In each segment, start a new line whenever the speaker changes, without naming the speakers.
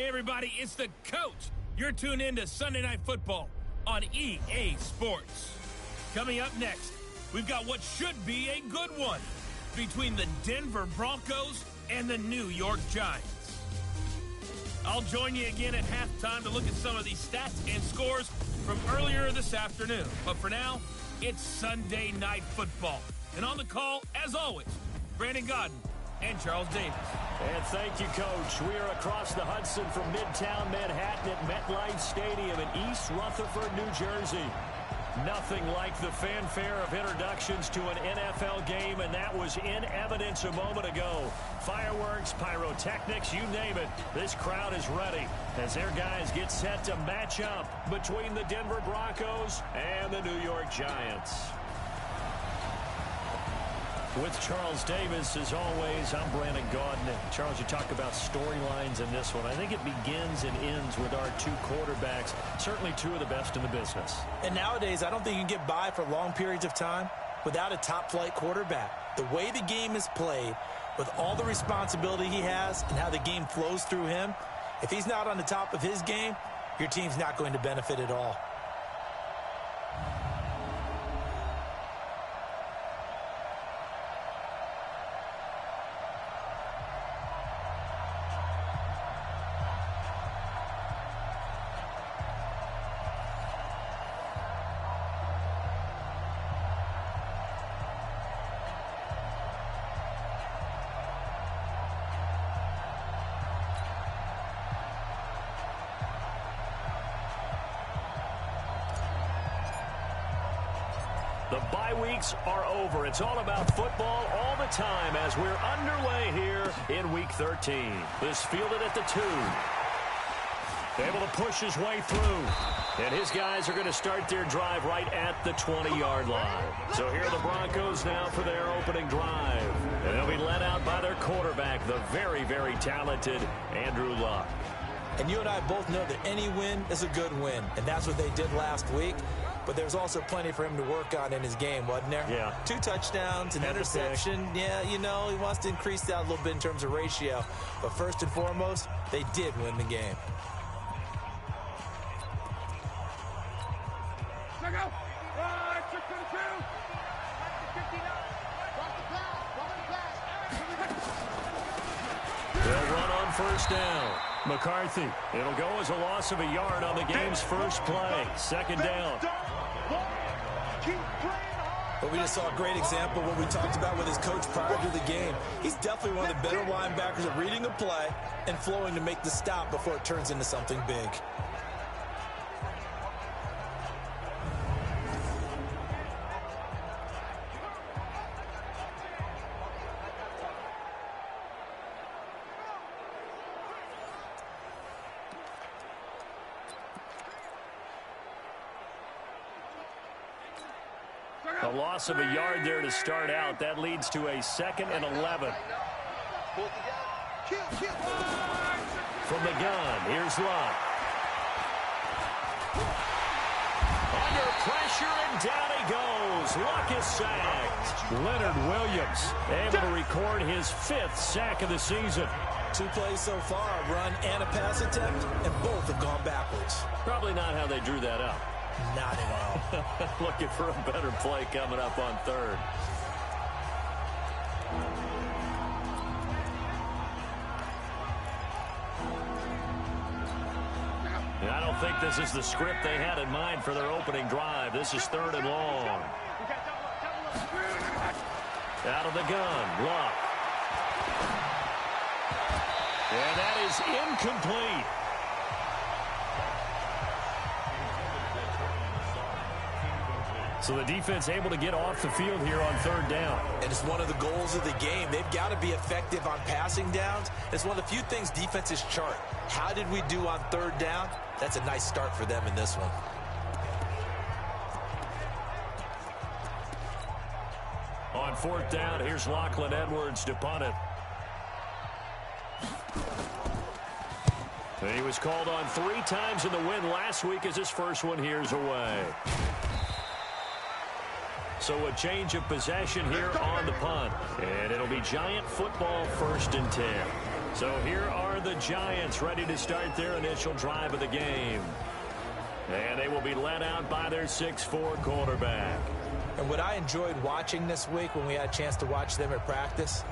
Hey, everybody, it's the coach. You're tuned in to Sunday Night Football on EA Sports. Coming up next, we've got what should be a good one between the Denver Broncos and the New York Giants. I'll join you again at halftime to look at some of these stats and scores from earlier this afternoon. But for now, it's Sunday Night Football. And on the call, as always, Brandon Godden and Charles Davis.
And thank you, Coach. We are across the Hudson from Midtown Manhattan at MetLife Stadium in East Rutherford, New Jersey. Nothing like the fanfare of introductions to an NFL game, and that was in evidence a moment ago. Fireworks, pyrotechnics, you name it. This crowd is ready as their guys get set to match up between the Denver Broncos and the New York Giants. With Charles Davis, as always, I'm Brandon Godden. Charles, you talk about storylines in this one. I think it begins and ends with our two quarterbacks, certainly two of the best in the business.
And nowadays, I don't think you can get by for long periods of time without a top-flight quarterback. The way the game is played, with all the responsibility he has and how the game flows through him, if he's not on the top of his game, your team's not going to benefit at all.
The bye weeks are over. It's all about football all the time as we're underway here in Week 13. This fielded at the 2. Able to push his way through. And his guys are going to start their drive right at the 20-yard line. So here are the Broncos now for their opening drive. And they'll be led out by their quarterback, the very, very talented Andrew Luck.
And you and I both know that any win is a good win. And that's what they did last week. But there's also plenty for him to work on in his game, wasn't there?
Yeah.
2 touchdowns, an interception. Yeah, you know, he wants to increase that a little bit in terms of ratio. But first and foremost, they did win the game.
They'll run on first down. McCarthy. It'll go as a loss of a yard on the game's first play. Second down.
But we just saw a great example of what we talked about with his coach prior to the game. He's definitely one of the better linebackers at reading a play and flowing to make the stop before it turns into something big.
A loss of a yard there to start out. That leads to a 2nd and 11. From the gun, here's Luck. Under pressure, and down he goes. Luck is sacked. Leonard Williams able to record his 5th sack of the season.
2 plays so far, a run and a pass attempt, and both have gone backwards.
Probably not how they drew that up.
Not at all.
Looking for a better play coming up on 3rd. And I don't think this is the script they had in mind for their opening drive. This is 3rd and long. Out of the gun, Luck. And that is incomplete. So the defense able to get off the field here on 3rd down.
And it's one of the goals of the game. They've got to be effective on passing downs. It's one of the few things defenses chart. How did we do on 3rd down? That's a nice start for them in this one.
On 4th down, here's Lachlan Edwards to punt it. And he was called on 3 times in the win last week as his first one here's away. So a change of possession here on the punt. And it'll be Giant football 1st and 10. So here are the Giants ready to start their initial drive of the game. And they will be led out by their 6'4" quarterback.
And what I enjoyed watching this week when we had a chance to watch them at practice,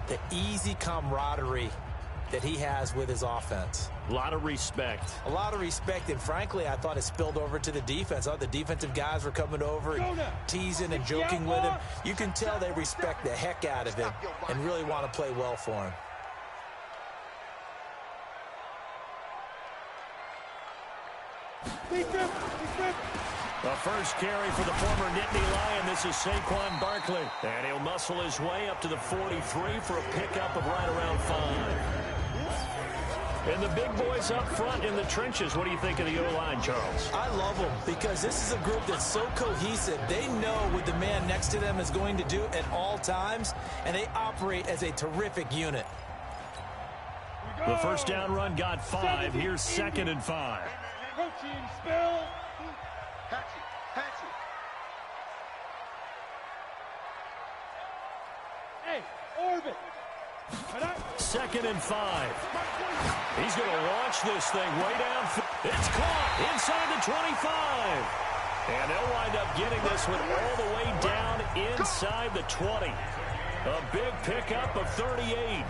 the easy camaraderie that he has with his offense.
A lot of respect.
A lot of respect, and frankly, I thought it spilled over to the defense. All the defensive guys were coming over and teasing and joking with him. You can tell they respect the heck out of him and really want to play well for him.
The first carry for the former Nittany Lion. This is Saquon Barkley. And he'll muscle his way up to the 43 for a pickup of right around 5. And the big boys up front in the trenches. What do you think of the O-line, Charles?
I love them because this is a group that's so cohesive. They know what the man next to them is going to do at all times, and they operate as a terrific unit.
The first down run got 5. Here's 2nd and 5.
Coaching spell. Patchy. Hey, orbit.
2nd and 5. He's going to launch this thing way down. It's caught inside the 25. And they'll wind up getting this one all the way down inside the 20. A big pickup of 38.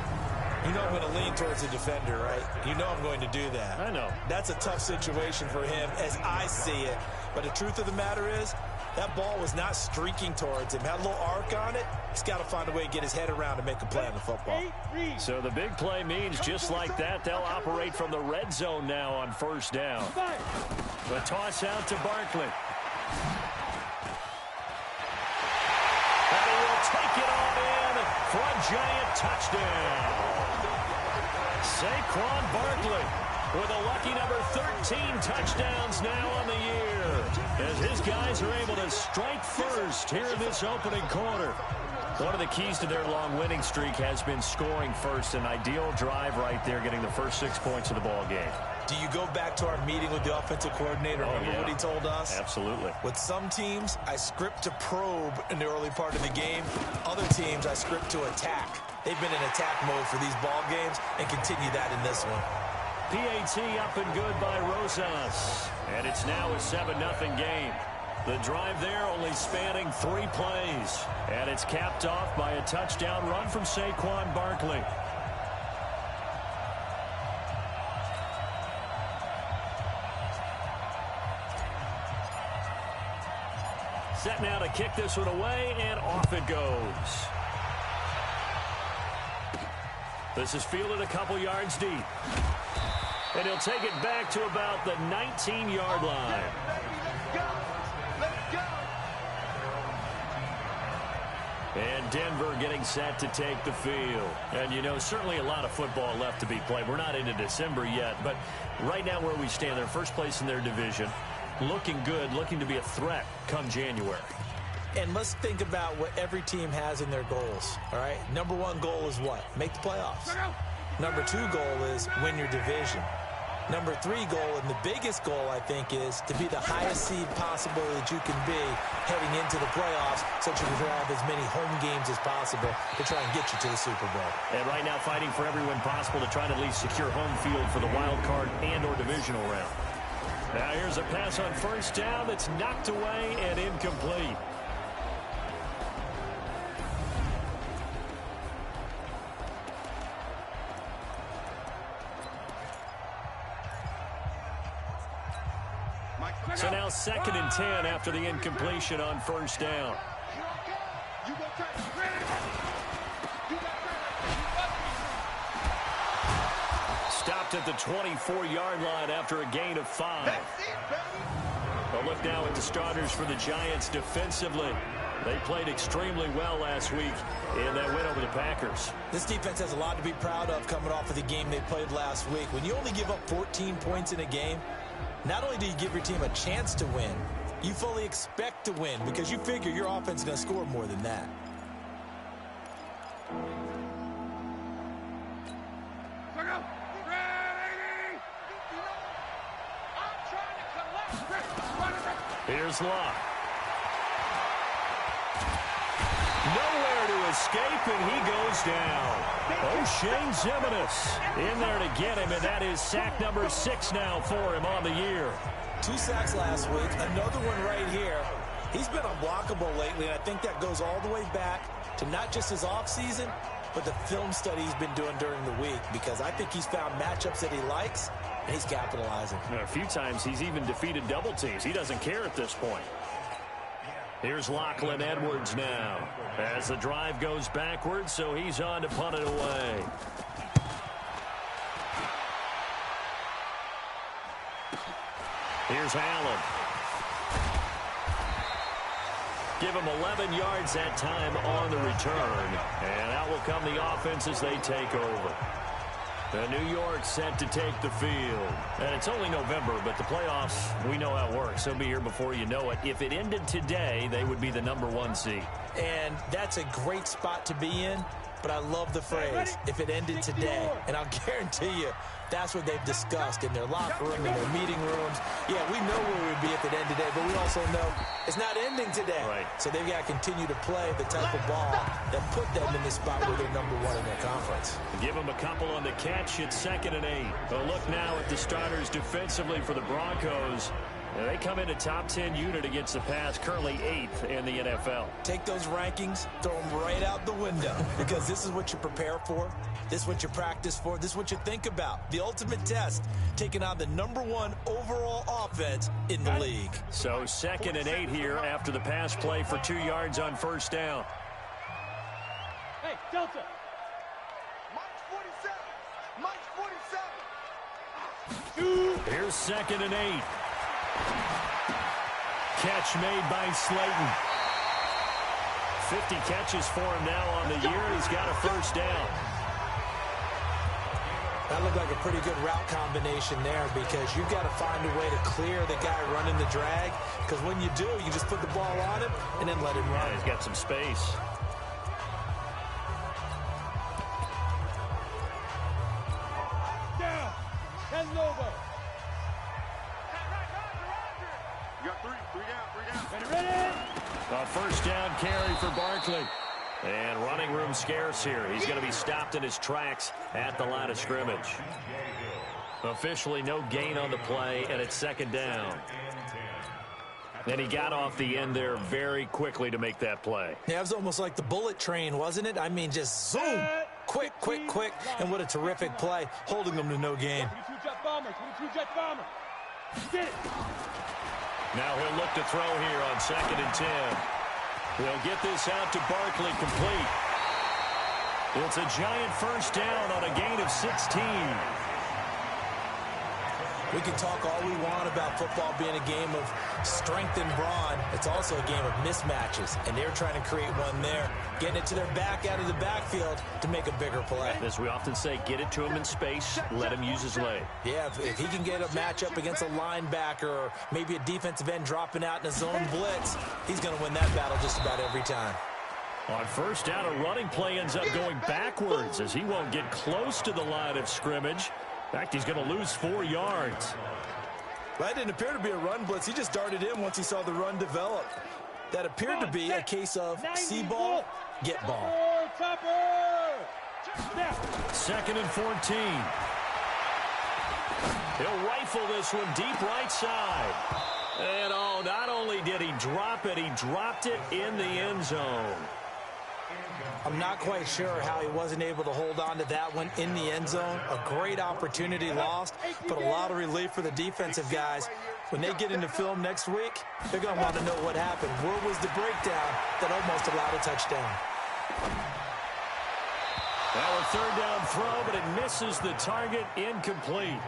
You know I'm going to lean towards the defender, right? You know I'm going to do that.
I know.
That's a tough situation for him as I see it. But the truth of the matter is, that ball was not streaking towards him. Had a little arc on it. He's got to find a way to get his head around and make a play on the football.
So the big play means just like that, they'll operate from the red zone now on first down. The toss out to Barkley. And he will take it on in for a giant touchdown. Saquon Barkley with a lucky number 13 touchdowns now on the year, as his guys are able to strike first here in this opening quarter. One of the keys to their long winning streak has been scoring first. An ideal drive right there, getting the first 6 points of the ball game.
Do you go back to our meeting with the offensive coordinator? Remember what he told us?
Absolutely.
With some teams, I script to probe in the early part of the game. Other teams, I script to attack. They've been in attack mode for these ball games and continue that in this one.
PAT up and good by Rosas. And it's now a 7-0 game. The drive there only spanning 3 plays. And it's capped off by a touchdown run from Saquon Barkley. Set now to kick this one away, and off it goes. This is fielded a couple yards deep. And he'll take it back to about the 19-yard line. And Denver getting set to take the field. And, you know, certainly a lot of football left to be played. We're not into December yet, but right now where we stand, they're first place in their division. Looking good, looking to be a threat come January.
And let's think about what every team has in their goals, all right? Number 1 goal is what? Make the playoffs. Number 2 goal is win your division. Number 3 goal, and the biggest goal, I think, is to be the highest seed possible that you can be heading into the playoffs, so that you can have as many home games as possible to try and get you to the Super Bowl.
And right now fighting for every win possible to try to at least secure home field for the wild card and or divisional round. Now here's a pass on first down that's knocked away and incomplete. So now 2nd and 10 after the incompletion on first down. Stopped at the 24-yard line after a gain of 5. A look now at the starters for the Giants defensively. They played extremely well last week in that win over the Packers.
This defense has a lot to be proud of coming off of the game they played last week. When you only give up 14 points in a game, not only do you give your team a chance to win, you fully expect to win because you figure your offense is going to score more than that. Here's Locke. Nowhere to
escape, and he goes down. O'Shane Ximines in there to get him, and that is sack number 6 now for him on the year.
2 sacks last week, another one right here. He's been unblockable lately, and I think that goes all the way back to not just his offseason, but the film study he's been doing during the week, because I think he's found matchups that he likes, and he's capitalizing.
A few times he's even defeated double teams. He doesn't care at this point. Here's Lachlan Edwards now as the drive goes backwards, so he's on to punt it away. Here's Allen. Give him 11 yards that time on the return, and out will come the offense as they take over. The New York set to take the field. And it's only November, but the playoffs, we know how it works. They'll be here before you know it. If it ended today, they would be the #1 seed.
And that's a great spot to be in, but I love the phrase, if it ended today. And I'll guarantee you, that's what they've discussed in their locker room, in their meeting rooms. Yeah, we know where we would be if it ended today, but we also know it's not ending today.
Right.
So they've got to continue to play the type of ball that put them in this spot where they're #1 in their conference.
Give them a couple on the catch. It's 2nd and 8. A look now at the starters defensively for the Broncos. And they come in a top 10 unit against the pass, currently 8th in the NFL.
Take those rankings, throw them right out the window, because this is what you prepare for. This is what you practice for. This is what you think about. The ultimate test, taking on the #1 overall offense in the league.
So 2nd and 8 here after the pass play for 2 yards on 1st down.
Hey, Delta.
Mike 47. Mike 47.
Here's 2nd and 8. Catch made by Slayton. 50 catches for him now on the year. He's got a 1st down.
That looked like a pretty good route combination there, because you've got to find a way to clear the guy running the drag, because when you do, you just put the ball on him and then let him run.
He's got some space.
Down. 10 Lobo.
You got 3 down.
Ready?
A 1st down carry for Barkley. And running room scarce here. He's going to be stopped in his tracks at the line of scrimmage. Officially no gain on the play, and it's 2nd down. And he got off the end there very quickly to make that play.
Yeah, it was almost like the bullet train, wasn't it? I mean, just zoom. Quick, quick, quick. And what a terrific play, holding them to no gain.
22 jet bomber. 22 jet bomber. Get it.
Now he'll look to throw here on 2nd and 10. He'll get this out to Barkley complete. It's a giant 1st down on a gain of 16.
We can talk all we want about football being a game of strength and brawn. It's also a game of mismatches, and they're trying to create one there, getting it to their back out of the backfield to make a bigger play.
As we often say, get it to him in space, let him use his leg.
Yeah, if he can get a matchup against a linebacker or maybe a defensive end dropping out in a zone blitz, he's going to win that battle just about every time.
On 1st down, a running play ends up going backwards as he won't get close to the line of scrimmage. In fact, he's going to lose 4 yards.
That didn't appear to be a run blitz. He just darted in once he saw the run develop. That appeared to be a case of see ball, get ball.
Topper.
2nd and 14. He'll rifle this one deep right side. And oh, not only did he drop it, he dropped it in the end zone.
I'm not quite sure how he wasn't able to hold on to that one in the end zone. A great opportunity lost, but a lot of relief for the defensive guys. When they get into film next week, they're going to want to know what happened. Where was the breakdown that almost allowed a touchdown?
Now a 3rd down throw, but it misses the target, incomplete.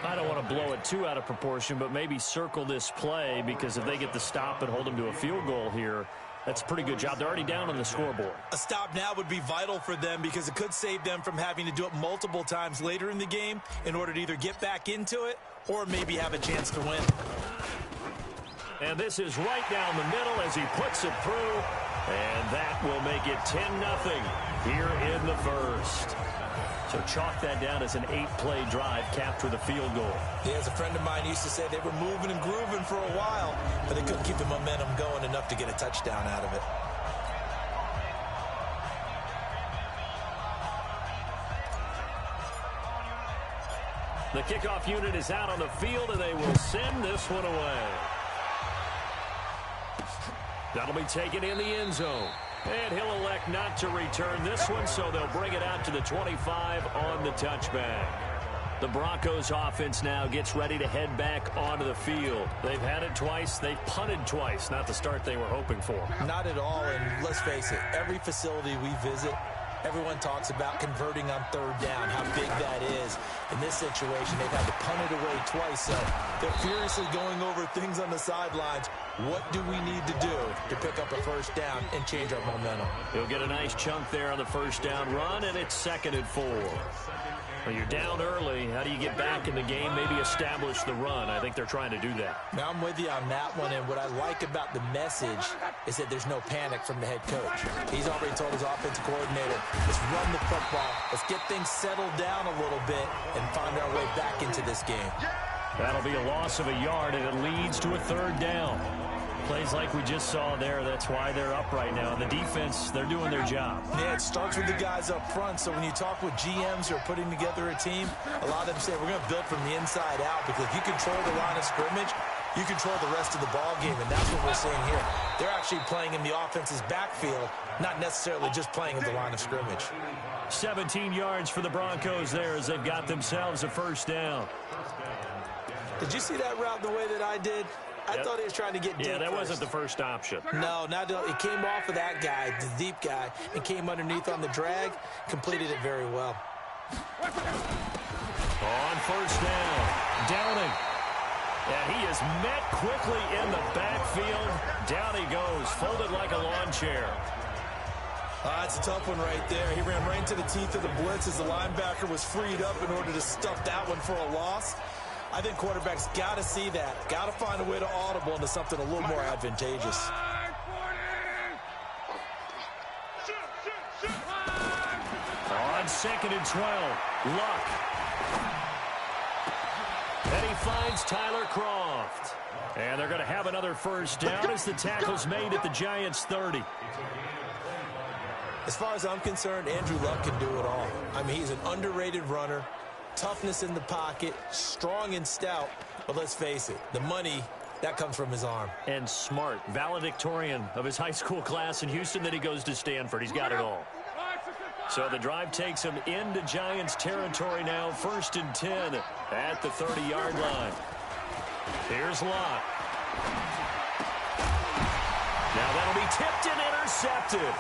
I don't want to blow it too out of proportion, but maybe circle this play, because if they get the stop and hold them to a field goal here, that's a pretty good job. They're already down on the scoreboard.
A stop now would be vital for them, because it could save them from having to do it multiple times later in the game in order to either get back into it or maybe have a chance to win.
And this is right down the middle as he puts it through. And that will make it 10-0 here in the 1st. So chalk that down as an 8-play drive, capture the field goal.
Yeah, as a friend of mine used to say, they were moving and grooving for a while, but they couldn't keep the momentum going enough to get a touchdown out of it.
The kickoff unit is out on the field, and they will send this one away. That'll be taken in the end zone. And he'll elect not to return this one, so they'll bring it out to the 25 on the touchback. The Broncos offense now gets ready to head back onto the field. They've had it twice. They've punted twice. Not the start they were hoping for.
Not at all, and let's face it, every facility we visit, everyone talks about converting on third down, how big that is. In this situation, they've had to punt it away twice, so they're furiously going over things on the sidelines. What do we need to do to pick up a first down and change our momentum?
He'll get a nice chunk there on the first down run, and it's 2nd and 4. Well, you're down early. How do you get back in the game, maybe establish the run? I think they're trying to do that.
Now, I'm with you on that one, and what I like about the message is that there's no panic from the head coach. He's already told his offensive coordinator, let's run the football, let's get things settled down a little bit and find our way back into this game.
That'll be a loss of a yard, and it leads to a 3rd down. Plays like we just saw there, that's why they're up right now. And the defense, they're doing their job.
Yeah, it starts with the guys up front. So when you talk with GMs who are putting together a team, a lot of them say we're going to build from the inside out, because if you control the line of scrimmage, you control the rest of the ball game, and that's what we're seeing here. They're actually playing in the offense's backfield, not necessarily just playing in the line of scrimmage.
17 yards for the Broncos there as they've got themselves a first down.
Did you see that route the way that I did? I thought he was trying to get deep.
Yeah, that
first.
wasn't the first option.
No, it came off of that guy, the deep guy, and came underneath on the drag, completed it very well.
On first down, Downing. And he is met quickly in the backfield. Down he goes, folded like a lawn chair.
That's a tough one right there. He ran right into the teeth of the blitz as the linebacker was freed up in order to stuff that one for a loss. I think quarterbacks got to see that. Got to find a way to audible into something a little more advantageous.
On 2nd and 12, Luck. And he finds Tyler Croft. And they're going to have another first down as the tackle's made at the Giants' 30.
As far as I'm concerned, Andrew Luck can do it all. I mean, he's an underrated runner. Toughness in the pocket, strong and stout, but let's face it, the money, that comes from his arm.
And smart, valedictorian of his high school class in Houston, then he goes to Stanford. He's got it all. So the drive takes him into Giants territory now, 1st and 10 at the 30-yard line. Here's Lott. Now that'll be tipped and intercepted.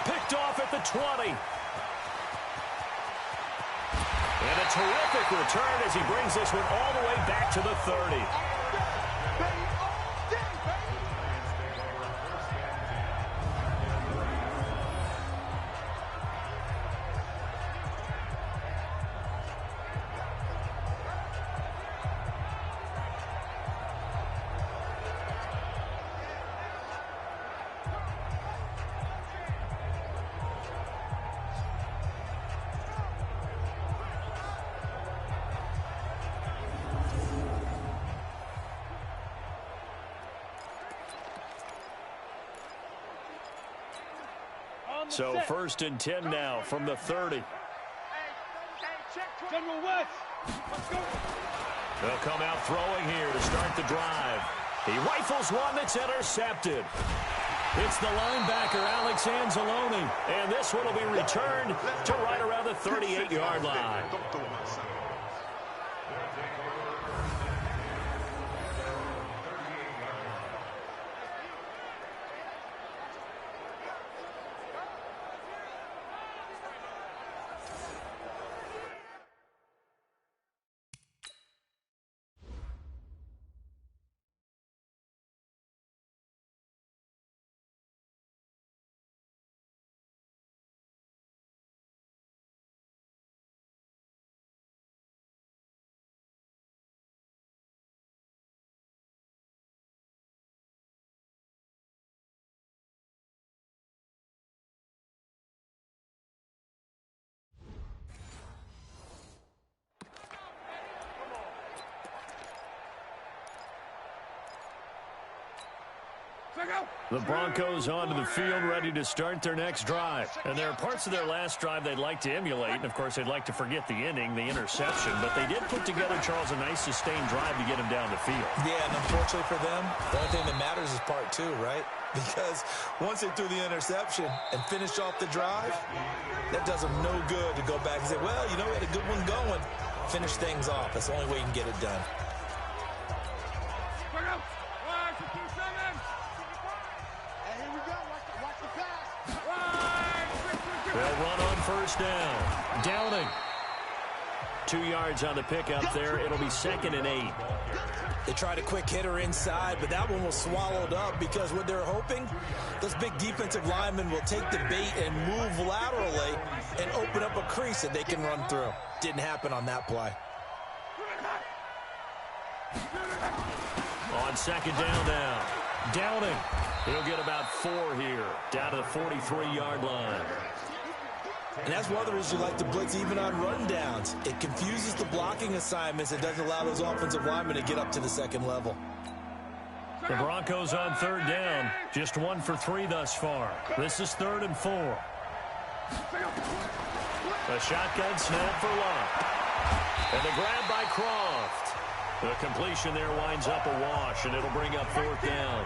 Picked off at the 20. And a terrific return as he brings this one all the way back to the 30. So 1st and 10 now from the 30.
General West, let's go.
They'll come out throwing here to start the drive. He rifles one that's intercepted. It's the linebacker, Alex Anzalone. And this one will be returned to right around the 38-yard line. The Broncos onto the field, ready to start their next drive. And there are parts of their last drive they'd like to emulate. And, of course, they'd like to forget the inning, the interception. But they did put together, Charles, a nice sustained drive to get him down the field.
Yeah, and unfortunately for them, the only thing that matters is part two, right? Because once they threw the interception and finished off the drive, that does them no good to go back and say, well, you know, we had a good one going. Finish things off. That's the only way you can get it done.
They'll run on first down. Downing. 2 yards on the pickup there. It'll be 2nd and 8.
They tried a quick hitter inside, but that one was swallowed up because what they're hoping, those big defensive linemen will take the bait and move laterally and open up a crease that they can run through. Didn't happen on that play.
On 2nd down now. Downing. He'll get about 4 here, down to the 43-yard line.
And that's one of the reasons you like to blitz even on rundowns. It confuses the blocking assignments. It doesn't allow those offensive linemen to get up to the second level.
The Broncos on 3rd down. Just 1 for 3 thus far. This is 3rd and 4. A shotgun snap for Locke. And the grab by Croft. The completion there winds up a wash, and it'll bring up 4th down.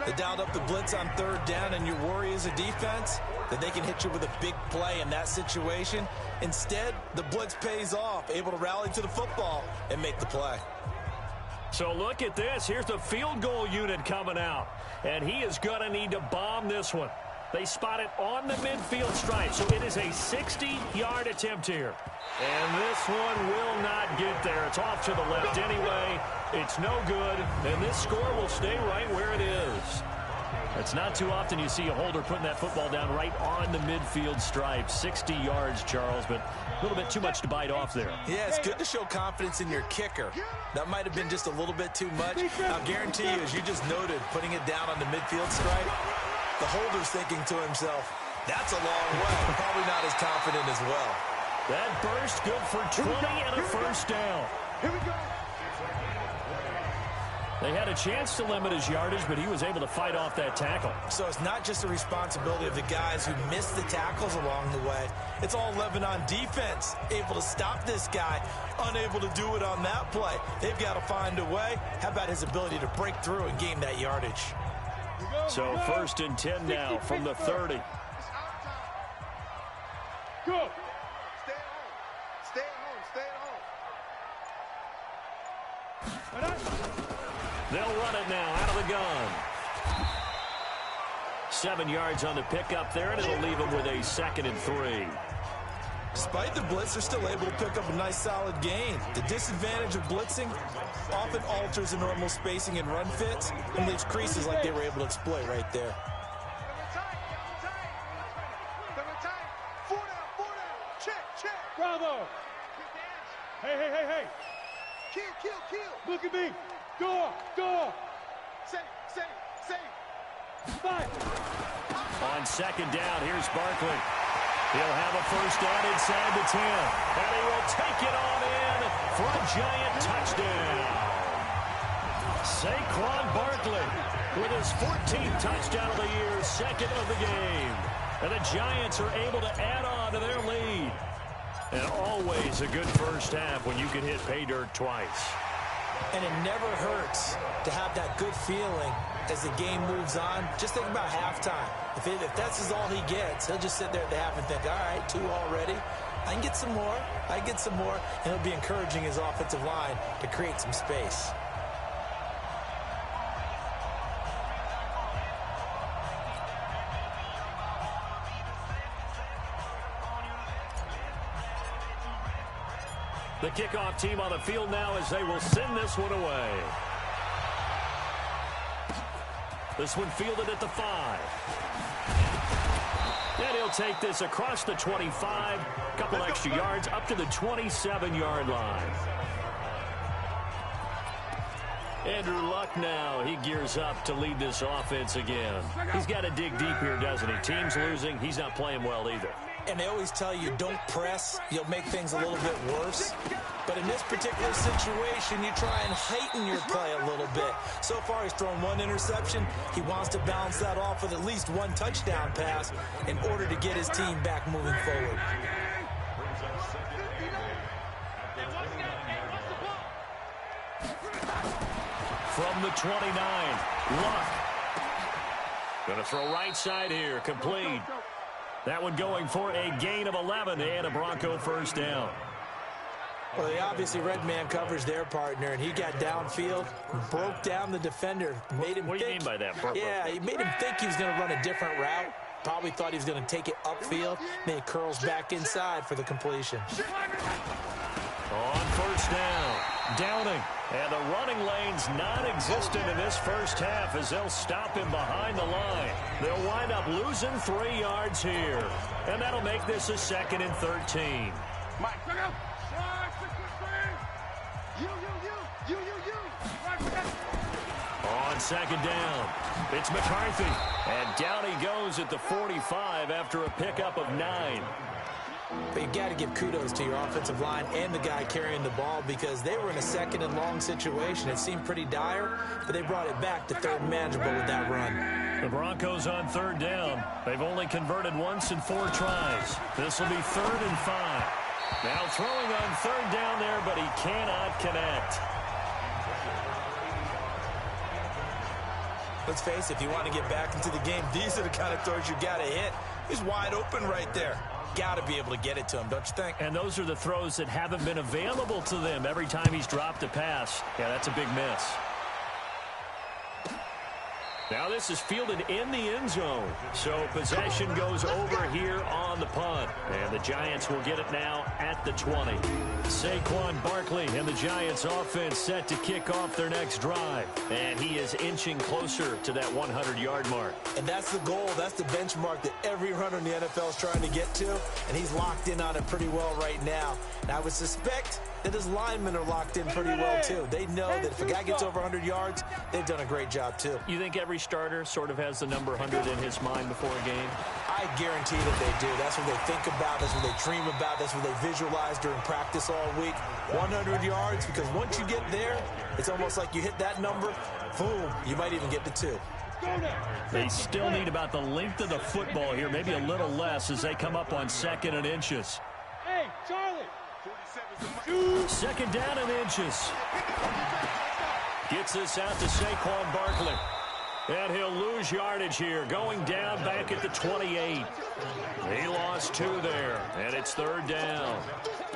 They dialed up the blitz on 3rd down, and your worry as a defense that they can hit you with a big play in that situation. Instead, the blitz pays off, able to rally to the football and make the play.
So look at this. Here's the field goal unit coming out, and he is going to need to bomb this one. They spot it on the midfield stripe, so it is a 60-yard attempt here. And this one will not get there. It's off to the left anyway. It's no good, and this score will stay right where it is. It's not too often you see a holder putting that football down right on the midfield stripe. 60 yards, Charles, but a little bit too much to bite off there.
Yeah, it's good to show confidence in your kicker. That might have been just a little bit too much. I'll guarantee you, as you just noted, putting it down on the midfield stripe, the holder's thinking to himself, that's a long way. Probably not as confident as well.
That burst good for 20 and a first down.
Here we go.
They had a chance to limit his yardage, but he was able to fight off that tackle.
So it's not just the responsibility of the guys who missed the tackles along the way. It's all 11 on defense, able to stop this guy, unable to do it on that play. They've got to find a way. How about his ability to break through and gain that yardage?
So 1st and 10 now from the 30.
Go. Stay at home. Stay at home. Stay at home.
They'll run it now out of the gun. 7 yards on the pickup there, and it'll leave them with a 2nd and 3.
Despite the blitz, they're still able to pick up a nice solid gain. The disadvantage of blitzing often alters the normal spacing and run fits and leaves creases like they were able to exploit right there.
Check. Bravo. Hey. Kill. Look at me. Go. Say. Fight.
On 2nd down, here's Barkley. He'll have a first down inside the 10. And he will take it on in for a giant touchdown. Saquon Barkley with his 14th touchdown of the year, 2nd of the game. And the Giants are able to add on to their lead. And always a good first half when you can hit pay dirt twice.
And it never hurts to have that good feeling as the game moves on. Just think about halftime. If that's all he gets, he'll just sit there at the half and think, all right, 2 already. I can get some more. And he'll be encouraging his offensive line to create some space.
The kickoff team on the field now as they will send this one away. This one fielded at the 5. And he'll take this across the 25. A couple extra yards up to the 27-yard line. Andrew Luck now, he gears up to lead this offense again. He's got to dig deep here, doesn't he? Team's losing. He's not playing well either.
And they always tell you, don't press. You'll make things a little bit worse. But in in this particular situation, you try and heighten your play a little bit. So far, he's thrown one interception. He wants to balance that off with at least one touchdown pass in order to get his team back moving forward.
From the 29, Luck. Going to throw right side here, complete. That one going for a gain of 11 and a Bronco first down.
Well, they obviously red man covers their partner, and he got downfield, broke down the defender, made him
What do you mean by that?
Yeah, he made him think he was going to run a different route. Probably thought he was going to take it upfield. Then he curls back inside for the completion.
On first down, Downing. And the running lane's non-existent in this first half as they'll stop him behind the line. They'll wind up losing 3 yards here. And that'll make this a 2nd and 13.
Mike, look out.
On 2nd down, it's McCarthy. And down he goes at the 45 after a pickup of 9.
But you've got to give kudos to your offensive line and the guy carrying the ball because they were in a 2nd and long situation. It seemed pretty dire, but they brought it back to 3rd and manageable with that run.
The Broncos on 3rd down. They've only converted once in 4 tries. This will be 3rd and 5. Now throwing on 3rd down there, but he cannot connect.
Let's face it, if you want to get back into the game, these are the kind of throws you got to hit. He's wide open right there. Got to be able to get it to him, don't you think?
And those are the throws that haven't been available to them every time he's dropped a pass. Yeah, that's a big miss. Now this is fielded in the end zone. So possession goes over here on the punt. And the Giants will get it now at the 20. Saquon Barkley and the Giants offense set to kick off their next drive. And he is inching closer to that 100-yard mark.
And that's the goal. That's the benchmark that every runner in the NFL is trying to get to. And he's locked in on it pretty well right now. And I would suspect that his linemen are locked in pretty well, too. They know that if a guy gets over 100 yards, they've done a great job, too.
You think every starter sort of has the number 100 in his mind before a game?
I guarantee that they do. That's what they think about. That's what they dream about. That's what they visualize during practice all week. 100 yards, because once you get there, it's almost like you hit that number, boom, you might even get to 2.
They still need about the length of the football here, maybe a little less as they come up on 2nd and inches.
Hey, Charlie.
2nd down and inches. Gets this out to Saquon Barkley. And he'll lose yardage here, going down back at the 28. He lost 2 there, and it's 3rd down.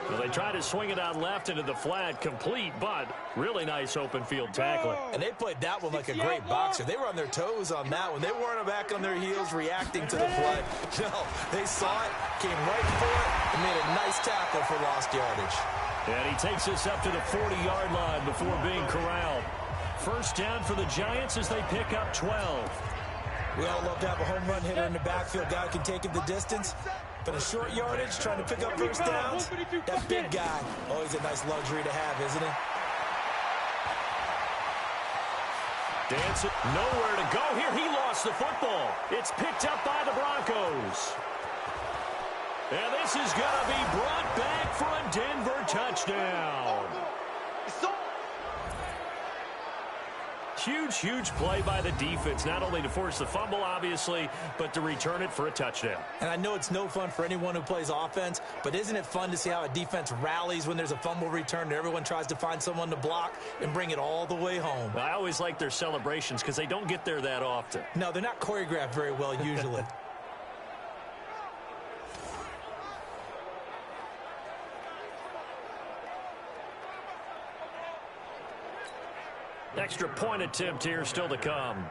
Well, they try to swing it out left into the flat, complete, but really nice open field tackling.
And they played that one like a great boxer. They were on their toes on that one. They weren't back on their heels reacting to the play. No, they saw it, came right for it, and made a nice tackle for lost yardage.
And he takes us up to the 40-yard line before being corralled. First down for the Giants as they pick up 12.
We all love to have a home run hitter in the backfield. Guy can take it the distance. But a short yardage, trying to pick up first downs, that big guy, always a nice luxury to have, isn't it?
Dancing, nowhere to go here. He lost the football. It's picked up by the Broncos. And this is going to be brought back for a Denver touchdown. Huge, huge play by the defense, not only to force the fumble, obviously, but to return it for a touchdown.
And I know it's no fun for anyone who plays offense, but isn't it fun to see how a defense rallies when there's a fumble return and everyone tries to find someone to block and bring it all the way home?
I always like their celebrations because they don't get there that often.
No, they're not choreographed very well usually.
Extra point attempt here still to come.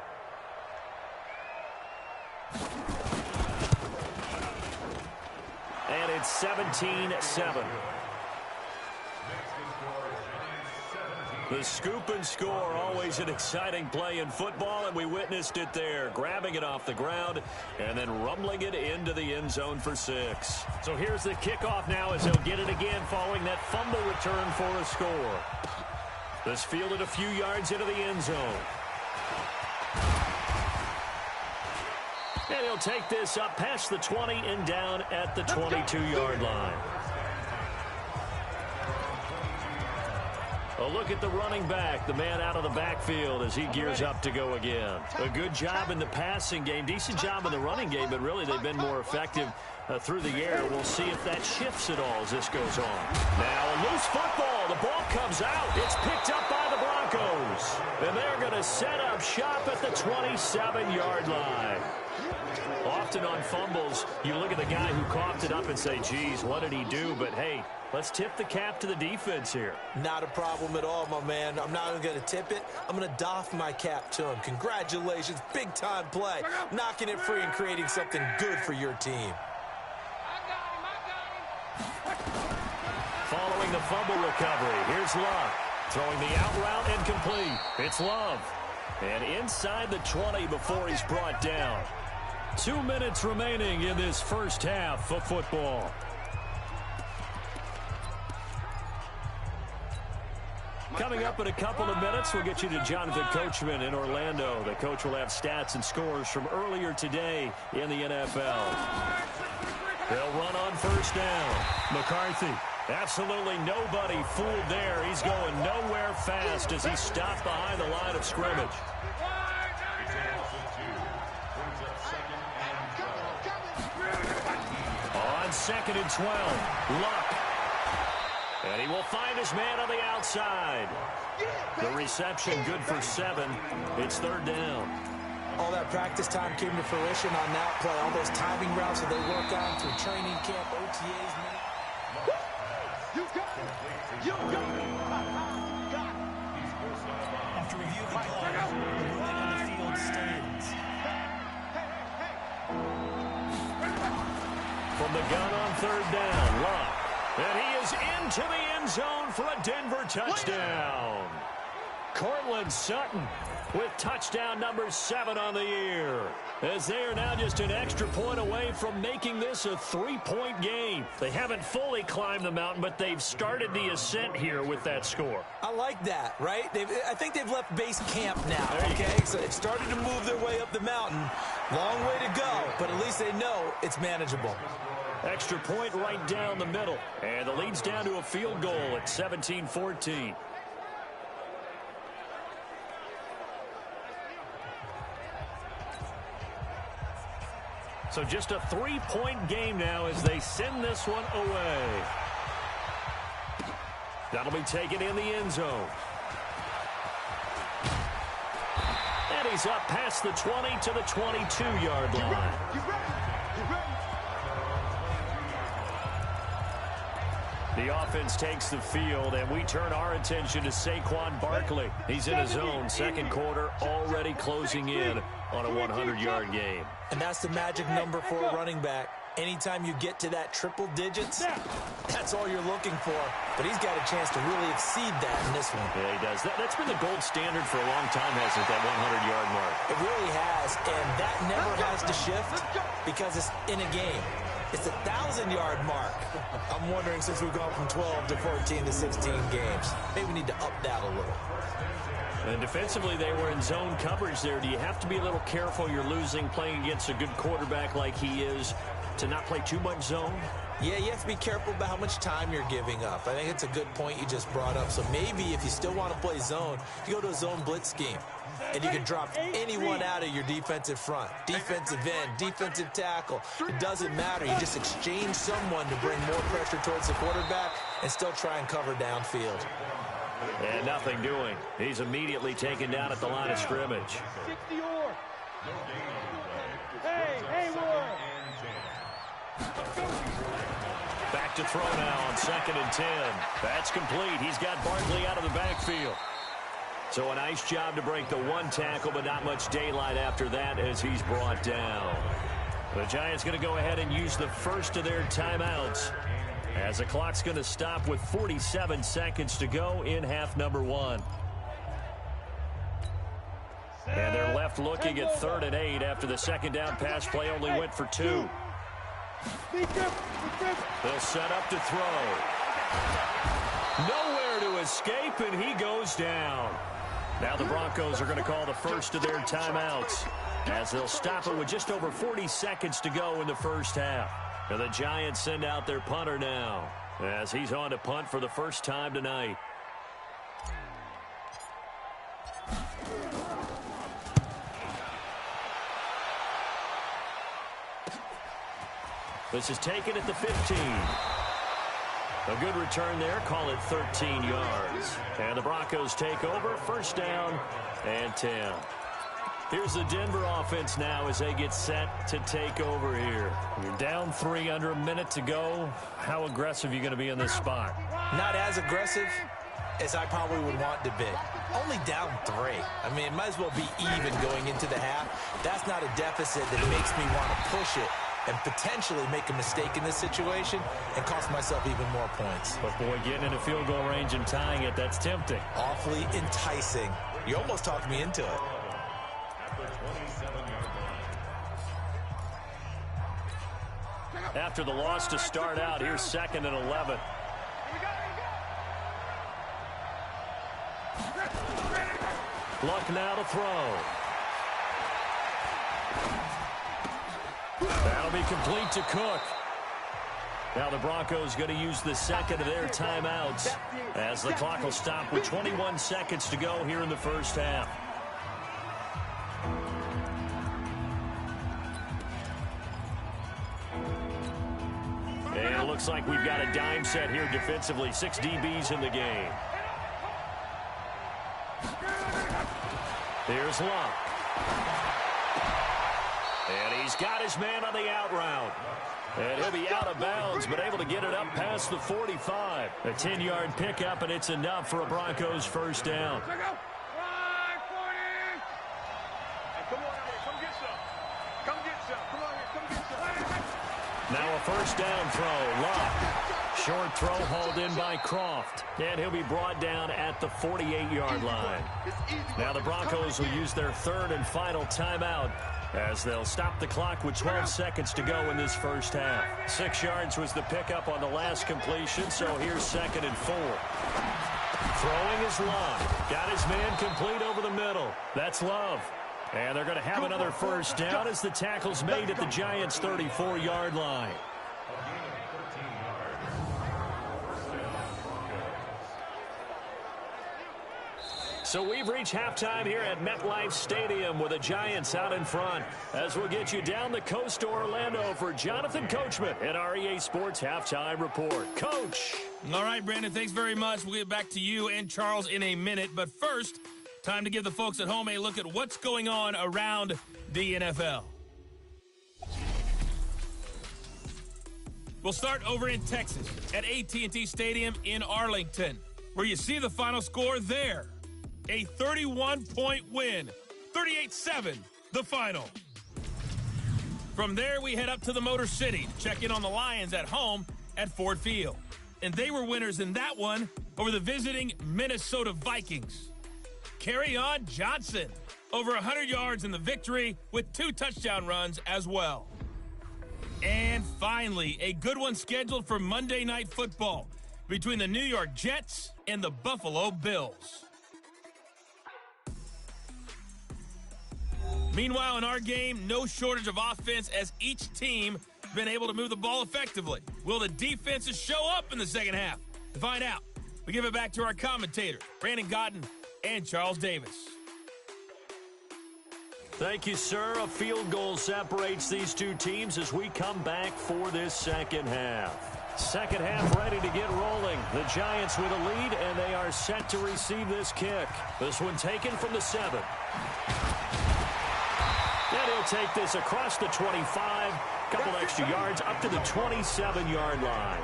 And it's 17-7. The scoop and score, always an exciting play in football, and we witnessed it there, grabbing it off the ground and then rumbling it into the end zone for 6. So here's the kickoff now as they'll get it again following that fumble return for a score. This fielded a few yards into the end zone. And he'll take this up past the 20 and down at the 22-yard line. A look at the running back, the man out of the backfield as he gears up to go again. A good job in the passing game, decent job in the running game, but really they've been more effective through the air. We'll see if that shifts at all as this goes on. Now a loose football. The ball comes out. It's picked up by the Broncos. And they're going to set up shop at the 27-yard line. Often on fumbles, you look at the guy who coughed it up and say, geez, what did he do? But, hey, let's tip the cap to the defense here.
Not a problem at all, my man. I'm not even going to tip it. I'm going to doff my cap to him. Congratulations. Big-time play. Knocking it free and creating something good for your team.
Following the fumble recovery, here's Love. Throwing the out route incomplete. It's Love. And inside the 20 before he's brought down. 2 minutes remaining in this first half of football. Coming up in a couple of minutes, we'll get you to Jonathan Coachman in Orlando. The coach will have stats and scores from earlier today in the NFL. They'll run on first down. McCarthy, absolutely nobody fooled there. He's going nowhere fast as he stopped behind the line of scrimmage. On 2nd and 12, Luck. And he will find his man on the outside. The reception good for 7. It's 3rd down.
All that practice time came to fruition on that play. All those timing routes that they work on through training camp, OTAs.
You got it. You got it.
After review of the call, the ruling on the field stands.
From the gun on 3rd down, Luck. And he is into the end zone for a Denver touchdown. Cortland Sutton with touchdown number 7 on the year. As they are now just an extra point away from making this a 3-point game. They haven't fully climbed the mountain, but they've started the ascent here with that score.
I like that, right? I think they've left base camp now, okay? So they've started to move their way up the mountain. Long way to go, but at least they know it's manageable.
Extra point right down the middle. And the lead's down to a field goal at 17-14. So just a 3-point game now as they send this one away. That'll be taken in the end zone. And he's up past the 20 to the 22-yard line. The offense takes the field, and we turn our attention to Saquon Barkley. He's in his zone, 2nd quarter, already closing in on a 100-yard game.
And that's the magic number for a running back. Anytime you get to that triple digits, that's all you're looking for. But he's got a chance to really exceed that in this one.
Yeah, he does. That's been the gold standard for a long time, hasn't it, that 100-yard mark?
It really has, and that never has to shift because it's in a game. It's a 1,000-yard mark. I'm wondering, since we've gone from 12 to 14 to 16 games, maybe we need to up that a little.
And defensively, they were in zone coverage there. Do you have to be a little careful? You're losing playing against a good quarterback like he is to not play too much zone?
Yeah, you have to be careful about how much time you're giving up. I think it's a good point you just brought up. So maybe if you still want to play zone, you go to a zone blitz scheme. And you can drop anyone out of your defensive front. Defensive end, defensive tackle. It doesn't matter. You just exchange someone to bring more pressure towards the quarterback and still try and cover downfield.
And nothing doing. He's immediately taken down at the line of scrimmage.
Hey, Ward.
Back to throw now on 2nd and 10. That's complete. He's got Barkley out of the backfield. So a nice job to break the 1 tackle, but not much daylight after that as he's brought down. The Giants going to go ahead and use the first of their timeouts as the clock's going to stop with 47 seconds to go in half number 1. And they're left looking at 3rd and 8 after the 2nd down pass play only went for 2. They'll set up to throw. Nowhere to escape, and he goes down. Now the Broncos are going to call the first of their timeouts as they'll stop it with just over 40 seconds to go in the first half. And the Giants send out their punter now as he's on to punt for the first time tonight. This is taken at the 15. A good return there. Call it 13 yards. And the Broncos take over. First down and 10. Here's the Denver offense now as they get set to take over here. You're down 3 under a minute to go. How aggressive are you going to be in this spot?
Not as aggressive as I probably would want to be. Only down 3. I mean, it might as well be even going into the half. That's not a deficit that makes me want to push it and potentially make a mistake in this situation and cost myself even more points.
But, boy, getting into field goal range and tying it, that's tempting.
Awfully enticing. You almost talked me into it.
After the loss to start out, here's 2nd and 11. Luck now to throw. That'll be complete to Cook. Now the Broncos going to use the second of their timeouts as the clock will stop with 21 seconds to go here in the first half. And it looks like we've got a dime set here defensively. 6 DBs in the game. Here's Luck. And he's got his man on the out route. And he'll be out of bounds, but able to get it up past the 45. A 10-yard pickup, and it's enough for a Broncos first down. Now a first down throw. Luck. Short throw hauled in by Croft. And he'll be brought down at the 48-yard line. Now the Broncos will use their third and final timeout as they'll stop the clock with 12 seconds to go in this first half. 6 yards was the pickup on the last completion, so here's 2nd and 4. Throwing is Love. Got his man complete over the middle. That's Love. And they're going to have another first down as the tackle's made at the Giants' 34-yard line. So we've reached halftime here at MetLife Stadium with the Giants out in front as we'll get you down the coast to Orlando for Jonathan Coachman at our EA Sports Halftime Report. Coach.
All right, Brandon, thanks very much. We'll get back to you and Charles in a minute. But first, time to give the folks at home a look at what's going on around the NFL. We'll start over in Texas at AT&T Stadium in Arlington, where you see the final score there. A 31-point win, 38-7, the final. From there, we head up to the Motor City to check in on the Lions at home at Ford Field. And they were winners in that one over the visiting Minnesota Vikings. Kerryon Johnson, over 100 yards in the victory with 2 touchdown runs as well. And finally, a good one scheduled for Monday Night Football between the New York Jets and the Buffalo Bills. Meanwhile, in our game, no shortage of offense as each team has been able to move the ball effectively. Will the defenses show up in the second half? To find out, we give it back to our commentators, Brandon Godden and Charles Davis.
Thank you, sir. A field goal separates these two teams as we come back for this second half. Second half ready to get rolling. The Giants with a lead, and they are set to receive this kick. This one taken from the 7. And he'll take this across the 25, couple extra yards up to the 27-yard line.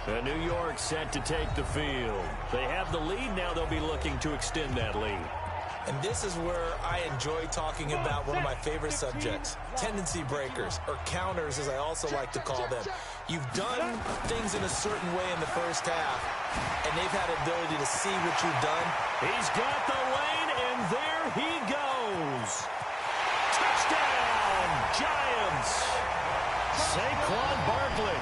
And New York set to take the field. They have the lead. Now they'll be looking to extend that lead.
And this is where I enjoy talking about one of my favorite subjects, tendency breakers, or counters as I also like to call them. You've done things in a certain way in the first half, and they've had the ability to see what you've done.
He's got the lane, and there he goes. Touchdown, Giants. Saquon Barkley,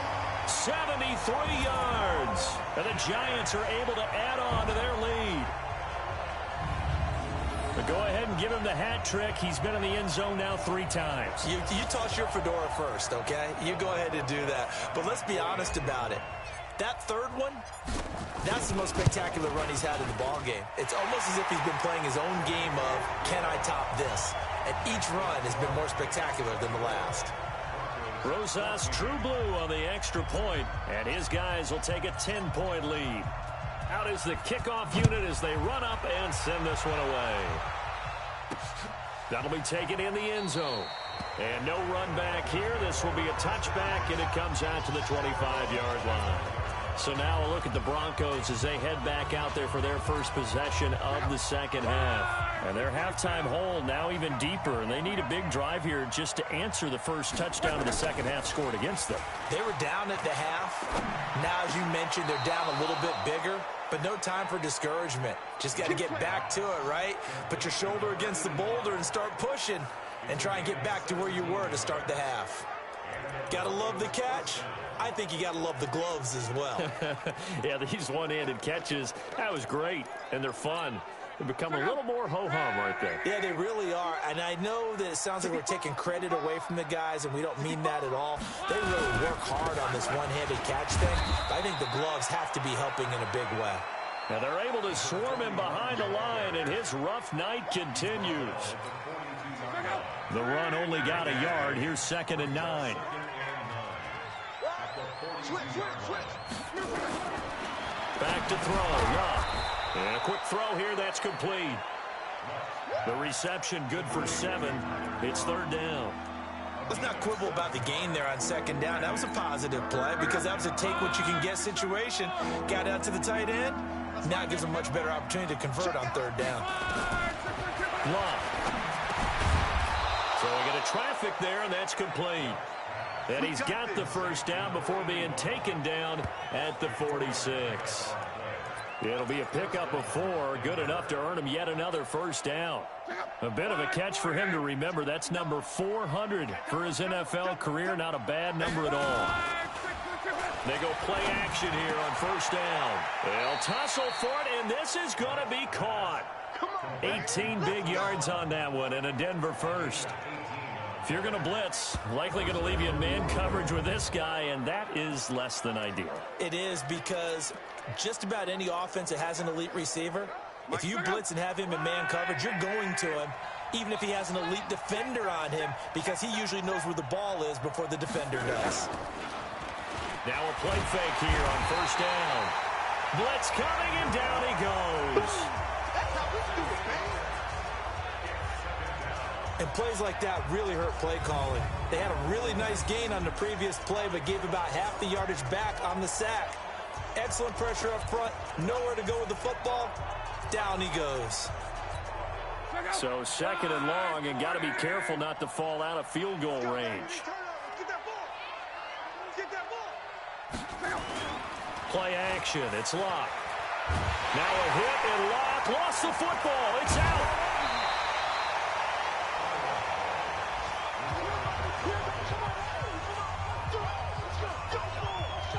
73 yards. And the Giants are able to add on to their lead. But go ahead and give him the hat trick. He's been in the end zone now 3 times.
You toss your fedora first, okay? You go ahead and do that. But let's be honest about it. That third one, That's the most spectacular run he's had in the ball game. It's almost as if he's been playing his own game of, can I top this? And each run has been more spectacular than the last.
Rosas true blue on the extra point, and his guys will take a 10-point lead. Out is the kickoff unit as they run up and send this one away. That'll be taken in the end zone. And no run back here. This will be a touchback, and it comes out to the 25-yard line. So now a look at the Broncos as they head back out there for their first possession of the second half. And their halftime hole now even deeper, and they need a big drive here just to answer the first touchdown of the second half scored against them.
They were down at the half. Now, as you mentioned, they're down a little bit bigger, but no time for discouragement. Just got to get back to it, right? Put your shoulder against the boulder and start pushing and try and get back to where you were to start the half. Got to love the catch. I think you got to love the gloves as well.
Yeah, these one-handed catches, that was great, and they're fun. They become a little more ho-hum right there.
Yeah, they really are, and I know that it sounds like we're taking credit away from the guys, and we don't mean that at all. They really work hard on this one-handed catch thing, but I think the gloves have to be helping in a big way.
Now they're able to swarm him behind the line, and his rough night continues. The run only got a yard. Here's 2nd and 9. Back to throw. Luck. And a quick throw here. That's complete. The reception good for 7. It's 3rd down.
Let's not quibble about the gain there on 2nd down. That was a positive play because that was a take-what-you-can-get situation. Got out to the tight end. Now it gives a much better opportunity to convert on 3rd down.
Luck. So we get a traffic there, and that's complete. And he's got the first down before being taken down at the 46. It'll be a pickup of 4, good enough to earn him yet another first down. A bit of a catch for him to remember. That's number 400 for his NFL career. Not a bad number at all. They go play action here on 1st down. They'll tussle for it, and this is going to be caught. 18 big yards on that one, and a Denver first. If you're going to blitz, likely going to leave you in man coverage with this guy, and that is less than ideal.
It is because just about any offense that has an elite receiver, if you blitz and have him in man coverage, you're going to him, even if he has an elite defender on him, because he usually knows where the ball is before the defender does.
Now a play fake here on 1st down. Blitz coming, and down he goes.
That's how we do it, man.
And plays like that really hurt play calling. They had a really nice gain on the previous play, but gave about half the yardage back on the sack. Excellent pressure up front. Nowhere to go with the football. Down he goes.
So 2nd and long, and got to be careful not to fall out of field goal range.
Get that ball. Get that ball.
Play action. It's Locke. Now a hit, and Locke lost the football. It's out.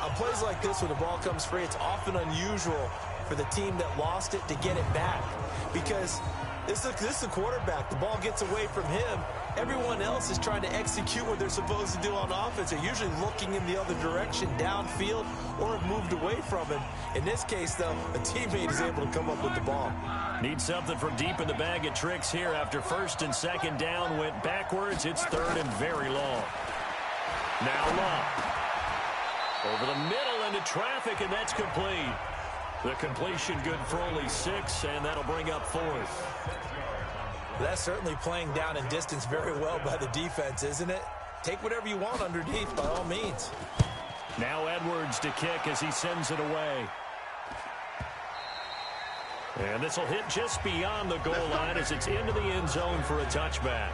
On plays like this, when the ball comes free, it's often unusual for the team that lost it to get it back. Because this is the quarterback. The ball gets away from him. Everyone else is trying to execute what they're supposed to do on offense. They're usually looking in the other direction, downfield, or have moved away from it. In this case, though, a teammate is able to come up with the ball.
Need something from deep in the bag of tricks here after 1st and 2nd down went backwards. It's 3rd and very long. Now Locke. Over the middle into traffic, and that's complete. The completion good for only 6, and that'll bring up 4th.
That's certainly playing down in distance very well by the defense, isn't it? Take whatever you want underneath, by all means.
Now Edwards to kick as he sends it away. And this will hit just beyond the goal line as it's into the end zone for a touchback.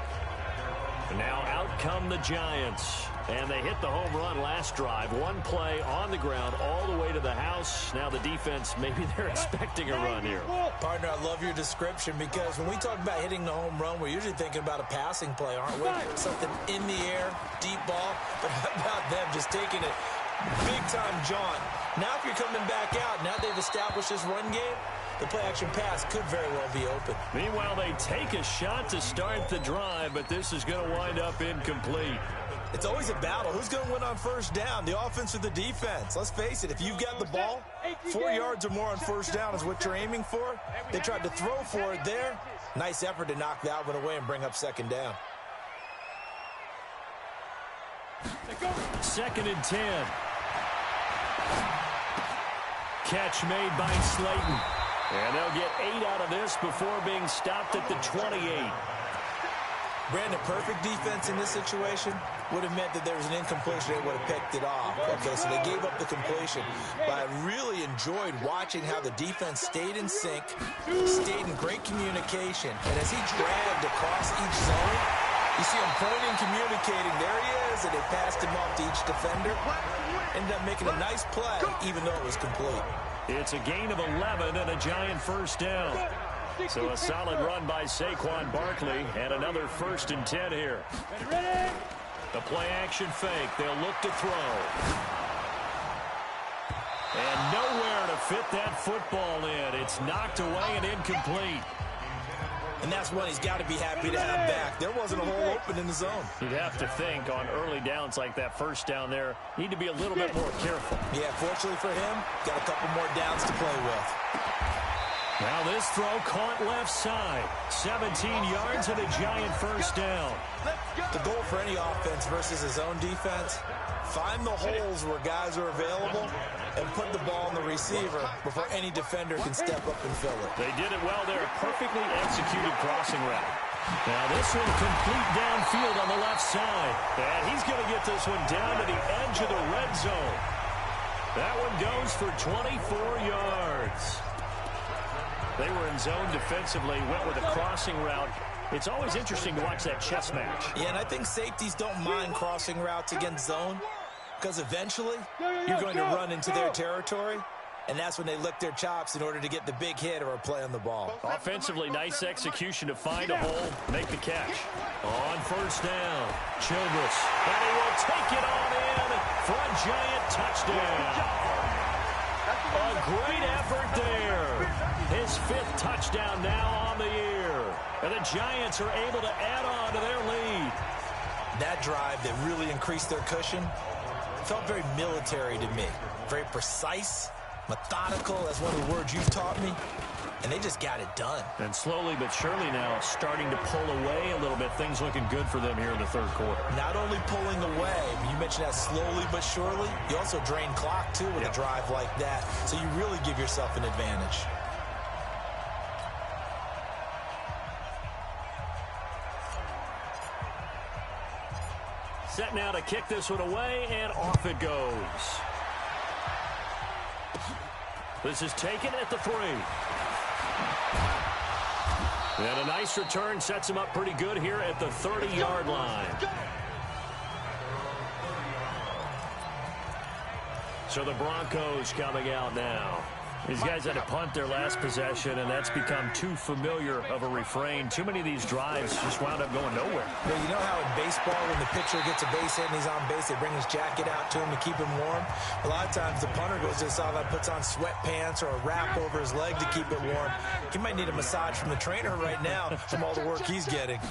And now out come the Giants. And they hit the home run last drive. One play on the ground all the way to the house. Now the defense, maybe they're expecting a run here.
Partner, I love your description because when we talk about hitting the home run, we're usually thinking about a passing play, aren't we? Something in the air, deep ball. But how about them just taking it big-time jaunt? Now if you're coming back out, now they've established this run game, the play-action pass could very well be open.
Meanwhile, they take a shot to start the drive, but this is going to wind up incomplete.
It's always a battle. Who's going to win on first down, the offense or the defense? Let's face it, if you've got the ball, 4 yards or more on first down is what you're aiming for. They tried to throw for it there. Nice effort to knock that one away and bring up second down.
2nd and 10. Catch made by Slayton. And they'll get 8 out of this before being stopped at the 28.
Brandon, perfect defense in this situation would have meant that there was an incompletion. They would have picked it off. Okay, so they gave up the completion. But I really enjoyed watching how the defense stayed in sync, stayed in great communication. And as he dragged across each zone, you see him pointing, communicating. There he is, and they passed him off to each defender. Ended up making a nice play, even though it was complete.
It's a gain of 11 and a giant first down. So a solid run by Saquon Barkley and another 1st and 10 here. The play-action fake. They'll look to throw. And nowhere to fit that football in. It's knocked away and incomplete.
And that's one he's got to be happy to have back. There wasn't a hole open in the zone.
You'd have to think on early downs like that first down there, need to be a little bit more careful.
Yeah, fortunately for him, got a couple more downs to play with.
Now this throw caught left side. 17 yards and a giant first down.
The goal for any offense versus his own defense, find the holes where guys are available and put the ball on the receiver before any defender can step up and fill it.
They did it well there. Perfectly executed crossing route. Now this one complete downfield on the left side. And he's going to get this one down to the edge of the red zone. That one goes for 24 yards. They were in zone defensively, went with a crossing route. It's always interesting to watch that chess match.
Yeah, and I think safeties don't mind crossing routes against zone because eventually you're going to run into their territory, and that's when they lick their chops in order to get the big hit or a play on the ball.
Offensively, nice execution to find a hole, make the catch. On first down, Childress, and he will take it on in for a giant touchdown. A great effort there. His 5th touchdown now on the year. And the Giants are able to add on to their lead.
That drive that really increased their cushion felt very military to me. Very precise, methodical. That's one of the words you've taught me. And they just got it done.
And slowly but surely now starting to pull away a little bit. Things looking good for them here in the 3rd quarter.
Not only pulling away, but you mentioned that slowly but surely. You also drain clock, too, with a drive like that. So you really give yourself an advantage.
Set now to kick this one away, and off it goes. This is taken at the 3. And a nice return sets him up pretty good here at the 30-yard line. So the Broncos coming out now. These guys had to punt their last possession, and that's become too familiar of a refrain. Too many of these drives just wound up going nowhere.
Well, you know how in baseball, when the pitcher gets a base hit and he's on base, they bring his jacket out to him to keep him warm? A lot of times the punter goes to the sideline, puts on sweatpants or a wrap over his leg to keep it warm. He might need a massage from the trainer right now from all the work he's getting.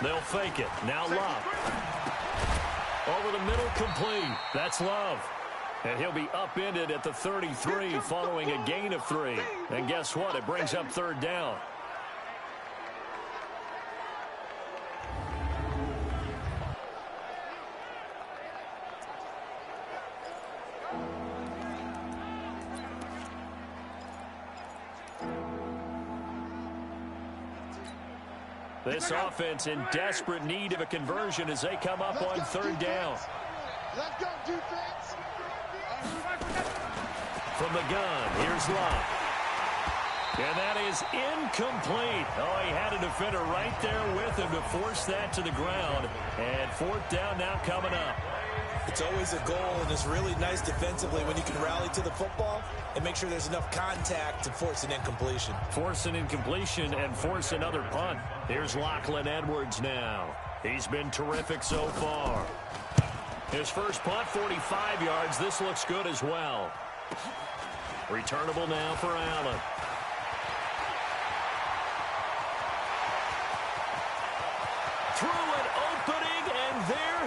They'll fake it. Now Love. Over the middle, complete. That's Love. And he'll be upended at the 33 following a gain of 3. And guess what? It brings up 3rd down. This offense in desperate need of a conversion as they come up on 3rd down.
Let's go, defense.
From the gun, here's Love. And that is incomplete. Oh, he had a defender right there with him to force that to the ground. And 4th down now coming up.
It's always a goal, and it's really nice defensively when you can rally to the football and make sure there's enough contact to force an incompletion.
Force an incompletion and force another punt. Here's Lachlan Edwards now. He's been terrific so far. His first punt, 45 yards. This looks good as well. Returnable now for Allen. Through an opening, and there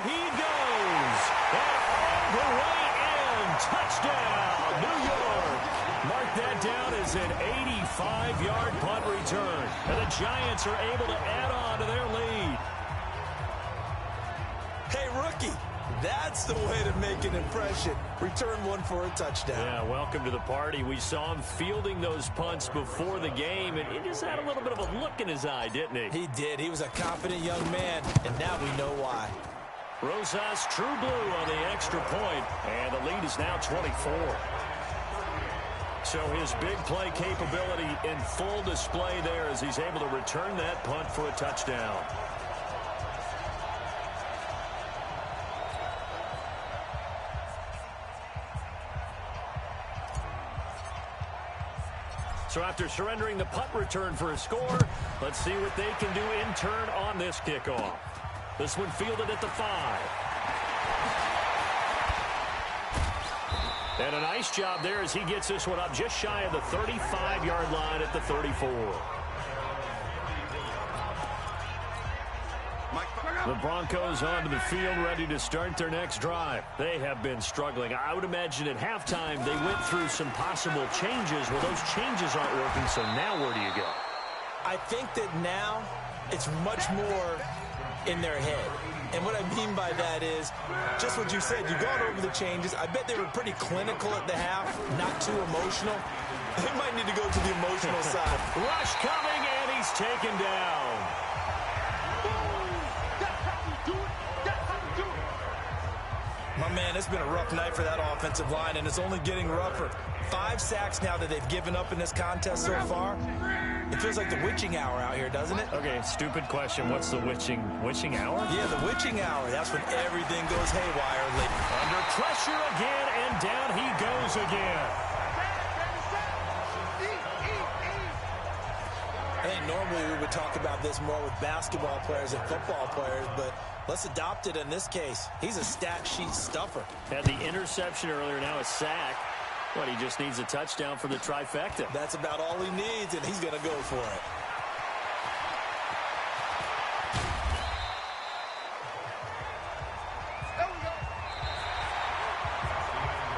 is an 85-yard punt return. And the Giants are able to add on to their lead.
Hey, rookie, that's the way to make an impression. Return one for a touchdown.
Yeah, welcome to the party. We saw him fielding those punts before the game, and he just had a little bit of a look in his eye, didn't he?
He did. He was a confident young man, and now we know why.
Rosas true blue on the extra point, and the lead is now 24. So his big play capability in full display there as he's able to return that punt for a touchdown. So after surrendering the punt return for a score, let's see what they can do in turn on this kickoff. This one fielded at the 5. And a nice job there as he gets this one up just shy of the 35-yard line at the 34. The Broncos onto the field ready to start their next drive. They have been struggling. I would imagine at halftime they went through some possible changes. Well, those changes aren't working, so now where do you go?
I think that now it's much more in their head. And what I mean by that is just what you said. You've gone over the changes. I bet they were pretty clinical at the half, not too emotional. They might need to go to the emotional side.
Rush coming, and he's taken down.
My man, it's been a rough night for that offensive line, and it's only getting rougher. 5 sacks now that they've given up in this contest so far. It feels like the witching hour out here, doesn't it?
Okay, stupid question. What's the witching hour?
Yeah, the witching hour. That's when everything goes haywire.
Under pressure again, and down he goes again.
I think normally we would talk about this more with basketball players and football players, but let's adopt it in this case. He's a stat sheet stuffer.
Had the interception earlier, now a sack. But he just needs a touchdown for the trifecta.
That's about all he needs, and he's going to go for it.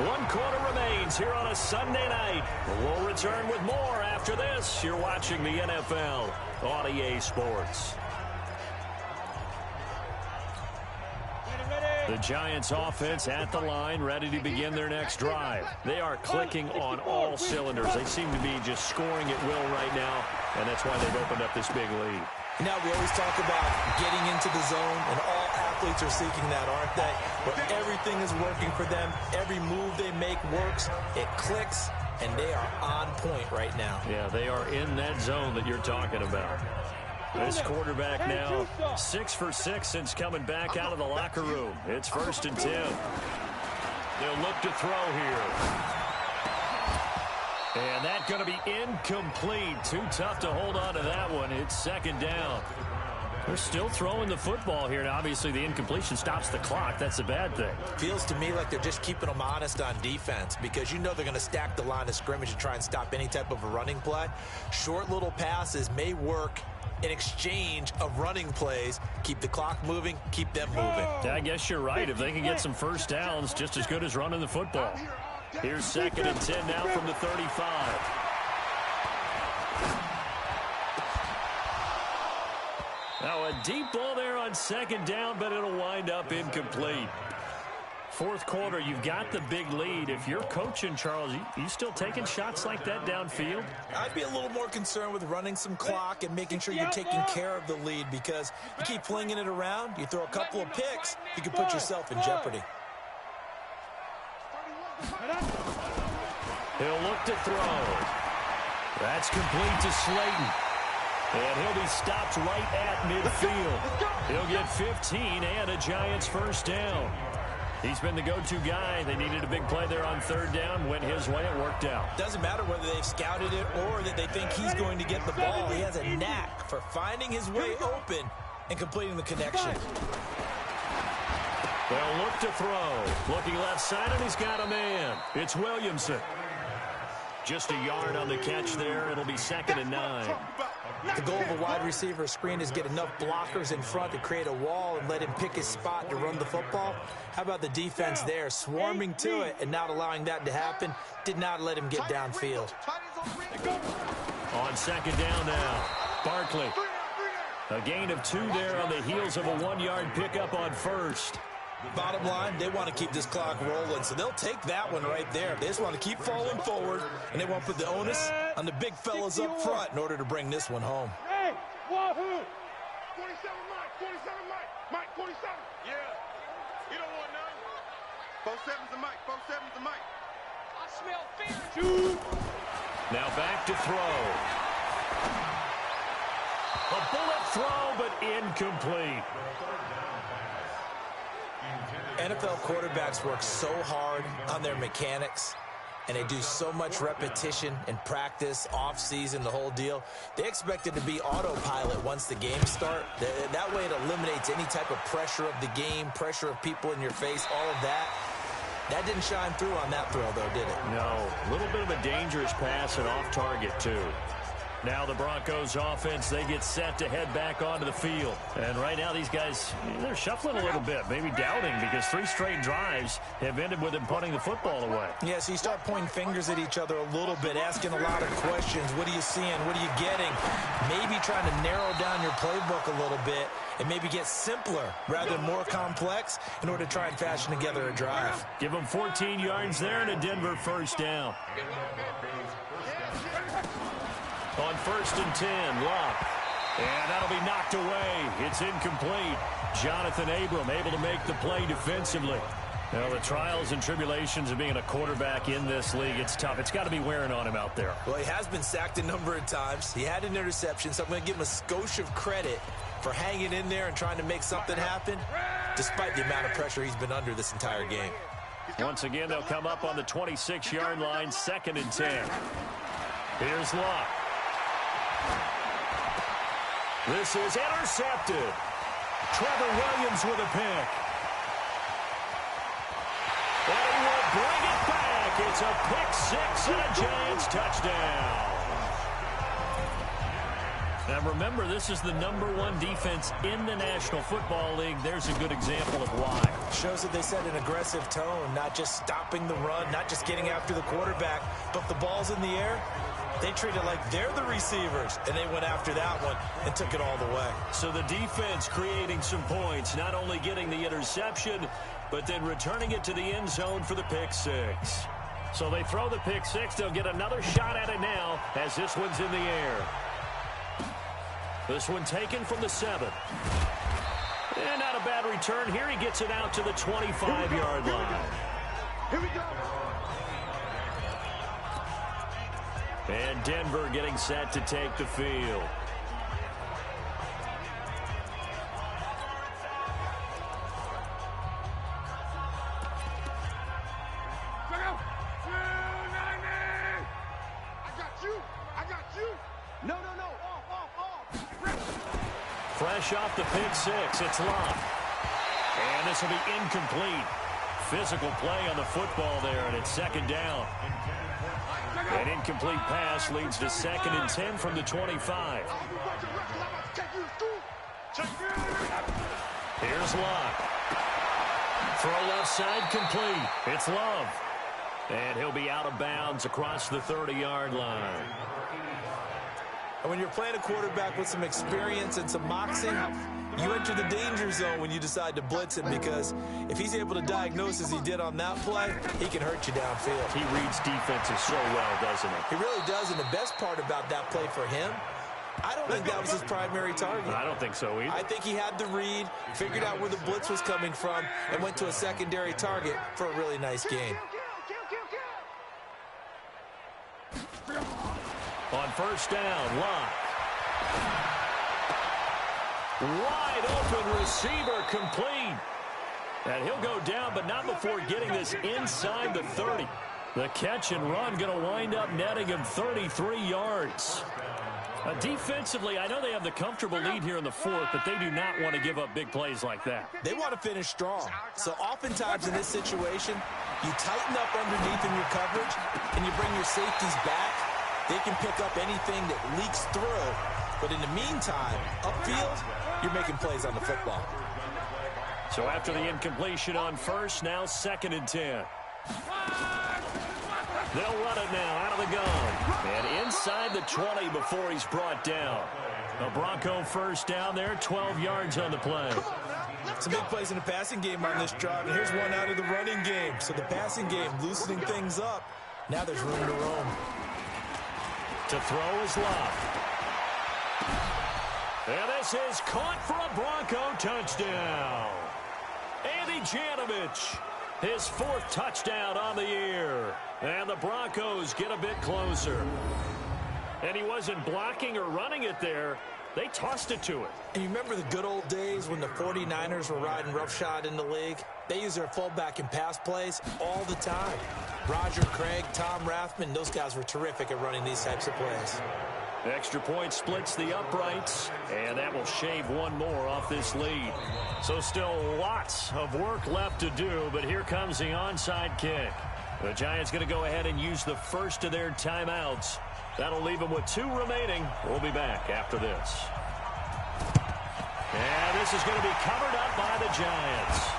One quarter remains here on a Sunday night. We'll return with more after this. You're watching the NFL on EA Sports. The Giants offense at the line, ready to begin their next drive. They are clicking on all cylinders. They seem to be just scoring at will right now, and that's why they've opened up this big lead.
Now, we always talk about getting into the zone, and all athletes are seeking that, aren't they? Where everything is working for them. Every move they make works. It clicks, and they are on point right now.
Yeah, they are in that zone that you're talking about. This quarterback now 6 for 6 since coming back out of the locker room. It's 1st and 10. They'll look to throw here. And that's going to be incomplete. Too tough to hold on to that one. It's 2nd down. They're still throwing the football here. Now, obviously, the incompletion stops the clock. That's a bad thing.
Feels to me like they're just keeping them honest on defense because you know they're going to stack the line of scrimmage and try and stop any type of a running play. Short little passes may work in exchange of running plays. Keep the clock moving, keep them moving.
Yeah, I guess you're right. If they can get some first downs, just as good as running the football. Here's 2nd and 10 now from the 35. Now a deep ball there on 2nd down, but it'll wind up incomplete. 4th quarter, you've got the big lead. If you're coaching, Charles, you still taking shots like that downfield?
I'd be a little more concerned with running some clock and making sure you're taking care of the lead because you keep flinging it around, you throw a couple of picks, you can put yourself in jeopardy.
He'll look to throw. That's complete to Slayton. And he'll be stopped right at midfield. He'll get 15 and a Giants 1st down. He's been the go-to guy. They needed a big play there on 3rd down. Went his way. It worked out.
Doesn't matter whether they've scouted it or that they think he's going to get the ball. He has a knack for finding his way open and completing the connection.
They'll look to throw. Looking left side, and he's got a man. It's Williamson. Just a yard on the catch there. It'll be 2nd and 9.
The goal of a wide receiver screen is get enough blockers in front to create a wall and let him pick his spot to run the football. How about the defense there, swarming to it and not allowing that to happen? Did not let him get downfield.
On second down now, Barkley. A gain of 2 there on the heels of a 1-yard pickup on first.
Bottom line, they want to keep this clock rolling, so they'll take that one right there. They just want to keep falling forward, and they want to put the onus on the big fellas up front in order to bring this one home.
Hey, Wahoo! 47 Mike, 47 Mike, Mike 47. Yeah, you don't want none. 47's the Mike, 47's the Mike.
I smell fear. Shoot!
Now back to throw. A bullet throw, but incomplete.
NFL quarterbacks work so hard on their mechanics, and they do so much repetition and practice, off-season, the whole deal. They expect it to be autopilot once the games start. That way it eliminates any type of pressure of the game, pressure of people in your face, all of that. That didn't shine through on that throw, though, did it?
No. A little bit of a dangerous pass and off target, too. Now the Broncos offense, they get set to head back onto the field. And right now these guys, they're shuffling a little bit, maybe doubting, because 3 straight drives have ended with them punting the football away.
Yeah, so you start pointing fingers at each other a little bit, asking a lot of questions. What are you seeing? What are you getting? Maybe trying to narrow down your playbook a little bit and maybe get simpler rather than more complex in order to try and fashion together a drive.
Give them 14 yards there and a Denver first down. On 1st and 10, Locke. And that'll be knocked away. It's incomplete. Jonathan Abram able to make the play defensively. Now, the trials and tribulations of being a quarterback in this league, it's tough. It's got to be wearing on him out there.
Well, he has been sacked a number of times. He had an interception, so I'm going to give him a skosh of credit for hanging in there and trying to make something happen, despite the amount of pressure he's been under this entire game.
Once again, they'll come up on the 26-yard line, 2nd and 10. Here's Locke. This is intercepted. Trevor Williams with a pick. And he will bring it back. It's a pick 6 and a Giants touchdown. Now remember, this is the #1 defense in the National Football League. There's a good example of why.
Shows that they set an aggressive tone, not just stopping the run, not just getting after the quarterback, but if the ball's in the air, they treat it like they're the receivers, and they went after that one and took it all the way.
So the defense creating some points, not only getting the interception, but then returning it to the end zone for the pick 6. So they throw the pick 6. They'll get another shot at it now as this one's in the air. This one taken from the 7. And not a bad return here. He gets it out to the 25-yard line.
Here we go.
And Denver getting set to take the field. Fresh off the pick 6, it's Locke. And this will be incomplete. Physical play on the football there, and it's 2nd down. An incomplete pass leads to 2nd and 10 from the 25. Here's Locke. Throw left side complete. It's Love. And he'll be out of bounds across the 30-yard line.
And when you're playing a quarterback with some experience and some moxie, you enter the danger zone when you decide to blitz him, because if he's able to diagnose as he did on that play, he can hurt you downfield.
He reads defenses so well, doesn't he?
He really does, and the best part about that play for him, I don't think that was his primary target.
I don't think so either.
I think he had the read, figured out where the blitz was coming from, and went to a secondary target for a really nice gain.
On 1st down, Locke. Wide open receiver complete. And he'll go down, but not before getting this inside the 30. The catch and run going to wind up netting him 33 yards. Defensively, I know they have the comfortable lead here in the 4th, but they do not want to give up big plays like that.
They want to finish strong. So oftentimes in this situation, you tighten up underneath in your coverage, and you bring your safeties back. They can pick up anything that leaks through. But in the meantime, upfield, you're making plays on the football.
So after the incompletion on 1st, now 2nd and 10. They'll run it now out of the gun. And inside the 20 before he's brought down. A Bronco first down there, 12 yards on the play.
Some big plays in the passing game on this drive, and here's one out of the running game. So the passing game loosening things up. Now there's room to roam.
To throw is Love. And this is caught for a Bronco touchdown. Andy Janovich, his 4th touchdown on the year. And the Broncos get a bit closer. And he wasn't blocking or running it there. They tossed it to it.
And you remember the good old days when the 49ers were riding roughshod in the league? They use their fullback in pass plays all the time. Roger Craig, Tom Rathman, those guys were terrific at running these types of plays.
Extra point splits the uprights, and that will shave one more off this lead. So still lots of work left to do, but here comes the onside kick. The Giants going to go ahead and use the first of their timeouts. That'll leave them with 2 remaining. We'll be back after this. And this is going to be covered up by the Giants.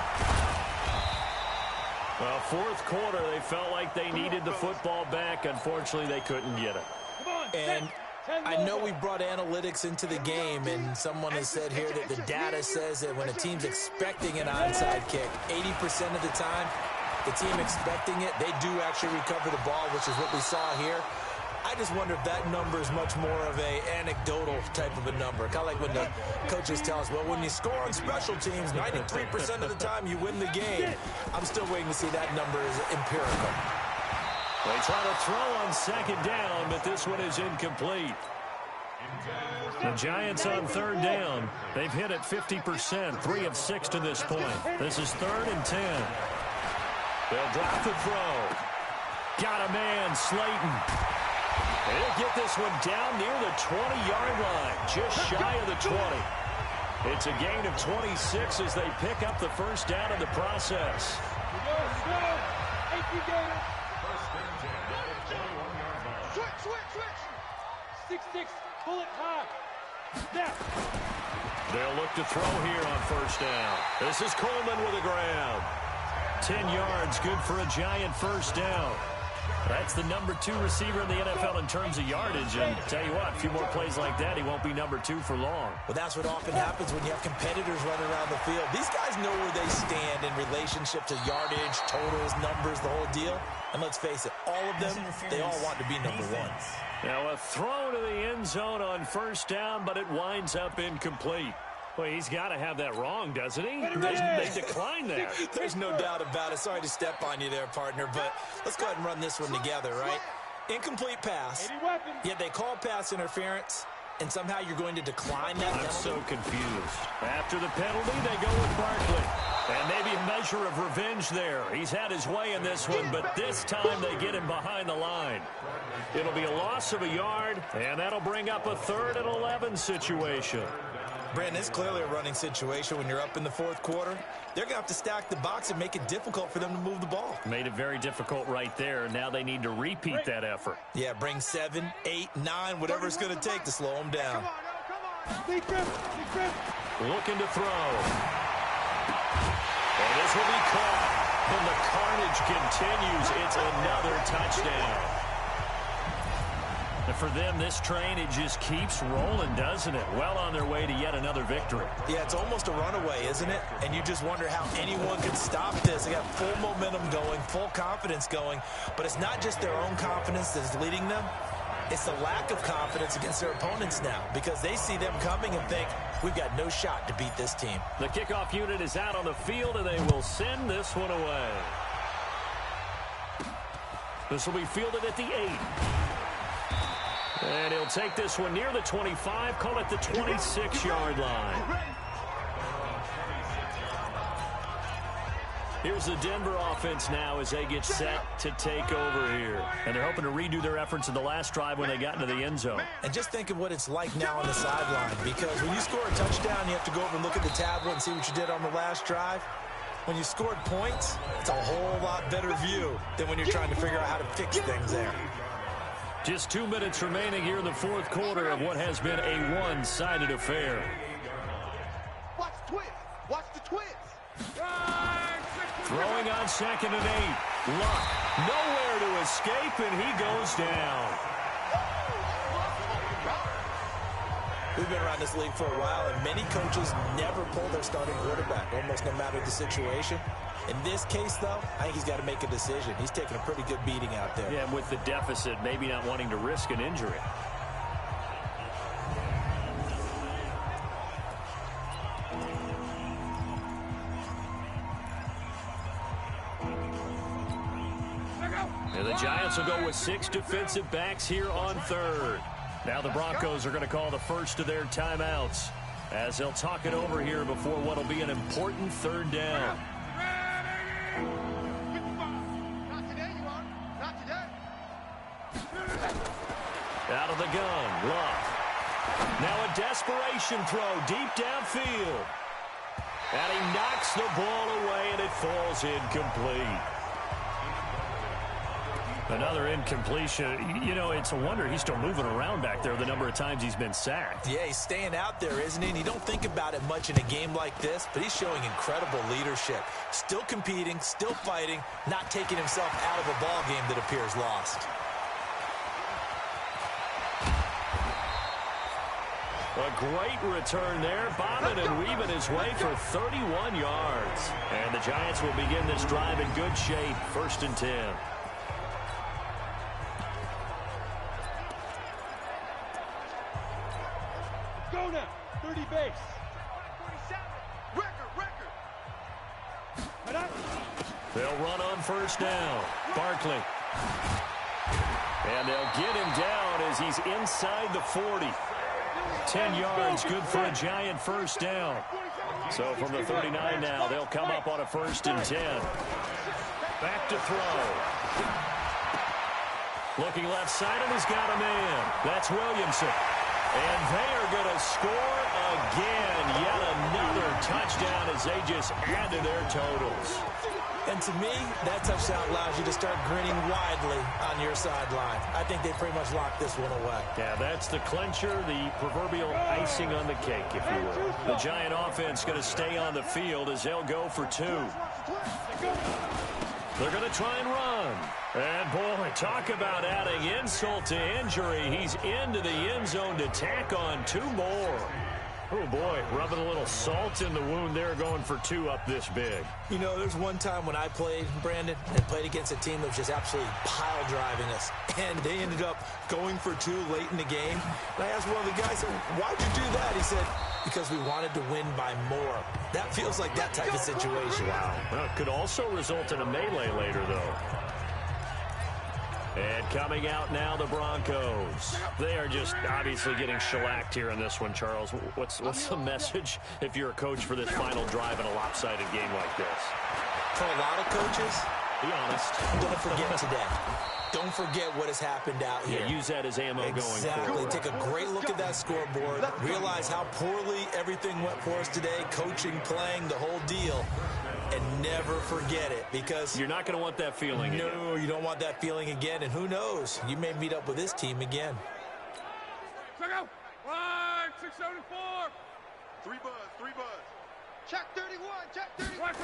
Well, 4th quarter, they felt like they needed the football back. Unfortunately, they couldn't get it.
And I know we brought analytics into the game, and someone has said here that the data says that when a team's expecting an onside kick, 80% of the time, the team expecting it, they do actually recover the ball, which is what we saw here. I just wonder if that number is much more of a anecdotal type of a number. Kind of like when the coaches tell us, well, when you score on special teams, 93% of the time you win the game. I'm still waiting to see that number is empirical.
They try to throw on 2nd down, but this one is incomplete. The Giants on 3rd down. They've hit it 50%, 3 of 6 to this point. This is 3rd and 10. They'll drop the throw. Got a man, Slayton. They'll get this one down near the 20-yard line, just shy of the 20. It's a gain of 26 as they pick up the first down in the process.
Switch. 6-6, pull it high. Snap.
They'll look to throw here on first down. This is Coleman with a grab. 10 yards, good for a Giant first down. That's the number 2 receiver in the NFL in terms of yardage. And tell you what, a few more plays like that, he won't be number 2 for long.
Well, that's what often happens when you have competitors running around the field. These guys know where they stand in relationship to yardage, totals, numbers, the whole deal. And let's face it, all of them, they all want to be number 1.
Now a throw to the end zone on first down, but it winds up incomplete. Well, he's got to have that wrong, doesn't he? They declined that.
There's no doubt about it. Sorry to step on you there, partner, but let's go ahead and run this one together, right? Incomplete pass. Yet they call pass interference, and somehow you're going to decline that penalty.
I'm so confused. After the penalty, they go with Barkley. And maybe a measure of revenge there. He's had his way in this one, but this time they get him behind the line. It'll be a loss of a yard, and that'll bring up a 3rd and 11 situation.
Brandon, it's clearly a running situation when you're up in the 4th quarter. They're going to have to stack the box and make it difficult for them to move the ball.
Made it very difficult right there. Now they need to repeat that effort.
Yeah, bring 7, 8, 9, whatever it's going to take to slow them down.
Looking to throw. And this will be caught. And the carnage continues. It's another touchdown. And for them, this train, it just keeps rolling, doesn't it? Well on their way to yet another victory.
Yeah, it's almost a runaway, isn't it? And you just wonder how anyone can stop this. They got full momentum going, full confidence going. But it's not just their own confidence that is leading them. It's the lack of confidence against their opponents now because they see them coming and think, we've got no shot to beat this team.
The kickoff unit is out on the field, and they will send this one away. This will be fielded at the 8. And he'll take this one near the 25, call it the 26-yard line. Here's the Denver offense now as they get set to take over here. And they're hoping to redo their efforts in the last drive when they got into the end zone.
And just think of what it's like now on the sideline, because when you score a touchdown, you have to go over and look at the tablet and see what you did on the last drive. When you scored points, it's a whole lot better view than when you're trying to figure out how to fix things there.
Just 2 minutes remaining here in the 4th quarter of what has been a one-sided affair.
Watch the twist. Watch the twist.
Throwing on 2nd and 8. Luck. Nowhere to escape, and he goes down.
We've been around this league for a while, and many coaches never pull their starting quarterback, almost no matter the situation. In this case, though, I think he's got to make a decision. He's taking a pretty good beating out there.
Yeah, and with the deficit, maybe not wanting to risk an injury. And the Giants will go with 6 defensive backs here on third. Now the Broncos are going to call the first of their timeouts as they'll talk it over here before what will be an important third down. Out of the gun, Love. Now a desperation throw deep downfield. And he knocks the ball away, and it falls incomplete. Another incompletion. You know, it's a wonder he's still moving around back there the number of times he's been sacked.
Yeah, he's staying out there, isn't he? And you don't think about it much in a game like this, but he's showing incredible leadership. Still competing, still fighting, not taking himself out of a ball game that appears lost.
A great return there, bobbing and weaving his way for 31 yards. And the Giants will begin this drive in good shape, 1st and 10.
Go now. 30 base.
47. Record.
They'll run on 1st down. Barkley. And they'll get him down as he's inside the 40. 10 yards, good for a Giant 1st down. So from the 39 now, they'll come up on a 1st and 10. Back to throw. Looking left side, and he's got a man. That's Williamson. And they are going to score again. Yet another touchdown as they just add to their totals.
And to me, that touchdown allows you to start grinning widely on your sideline. I think they pretty much locked this one away.
Yeah, that's the clincher, the proverbial icing on the cake, if you will. The Giant offense going to stay on the field as they'll go for 2. They're going to try and run. And, boy, talk about adding insult to injury. He's into the end zone to tack on 2 more. Oh, boy, rubbing a little salt in the wound there, going for 2 up this big.
You know, there's one time when I played, Brandon, and played against a team that was just absolutely pile driving us. And they ended up going for 2 late in the game. And I asked one of the guys, why'd you do that? He said, because we wanted to win by more. That feels like that type of situation.
Wow. Well, it could also result in a melee later, though. And coming out now, the Broncos. They are just obviously getting shellacked here in this one, Charles. What's the message if you're a coach for this final drive in a lopsided game like this?
For a lot of coaches,
be honest.
Don't forget today. Don't forget what has happened out here.
Yeah, use that as ammo going forward.
Exactly. Take a great look at that scoreboard. Realize how poorly everything went for us today. Coaching, playing, the whole deal. And never forget it, because
you're not going to want that feeling again.
No, you don't want that feeling again. And who knows? You may meet up with this team again.
Check out. 674. 3 buzz. Check 31. Check 31.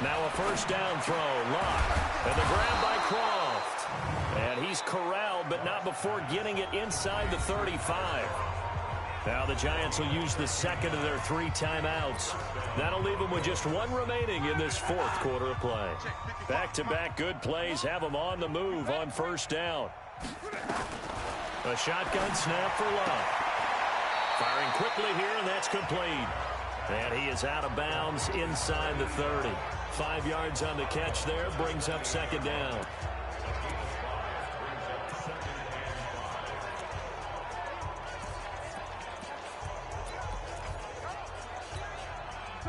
Now a 1st down throw. Locke. And the grab by Croft. And he's corralled, but not before getting it inside the 35. Now the Giants will use the 2nd of their 3 timeouts. That'll leave them with just 1 remaining in this 4th quarter of play. Back-to-back good plays have them on the move on 1st down. A shotgun snap for Love. Firing quickly here, and that's complete. And he is out of bounds inside the 30. 5 yards on the catch there, brings up 2nd down.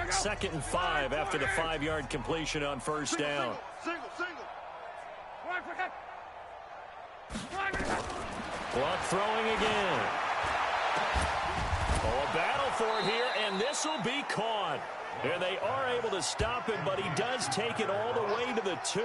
Second and 5 after the 5-yard completion on 1st down.
Single.
Clock throwing again. Oh, a battle for it here, and this will be caught. And they are able to stop him, but he does take it all the way to the 2.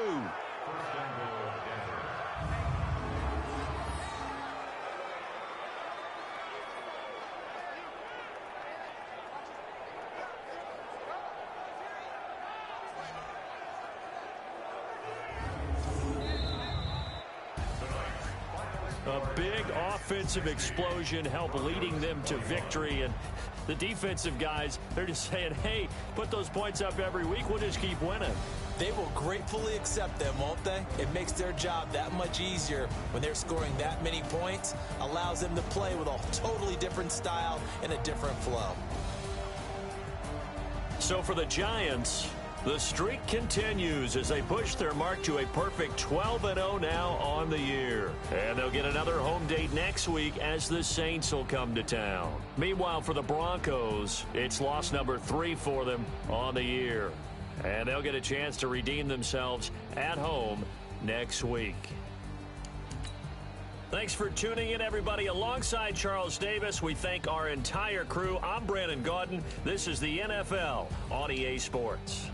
A big offensive explosion helped leading them to victory. And the defensive guys, they're just saying, hey, put those points up every week. We'll just keep winning.
They will gratefully accept them, won't they? It makes their job that much easier when they're scoring that many points. Allows them to play with a totally different style and a different flow.
So for the Giants, the streak continues as they push their mark to a perfect 12-0 now on the year. And they'll get another home date next week as the Saints will come to town. Meanwhile, for the Broncos, it's loss number 3 for them on the year. And they'll get a chance to redeem themselves at home next week. Thanks for tuning in, everybody. Alongside Charles Davis, we thank our entire crew. I'm Brandon Gaudin. This is the NFL on EA Sports.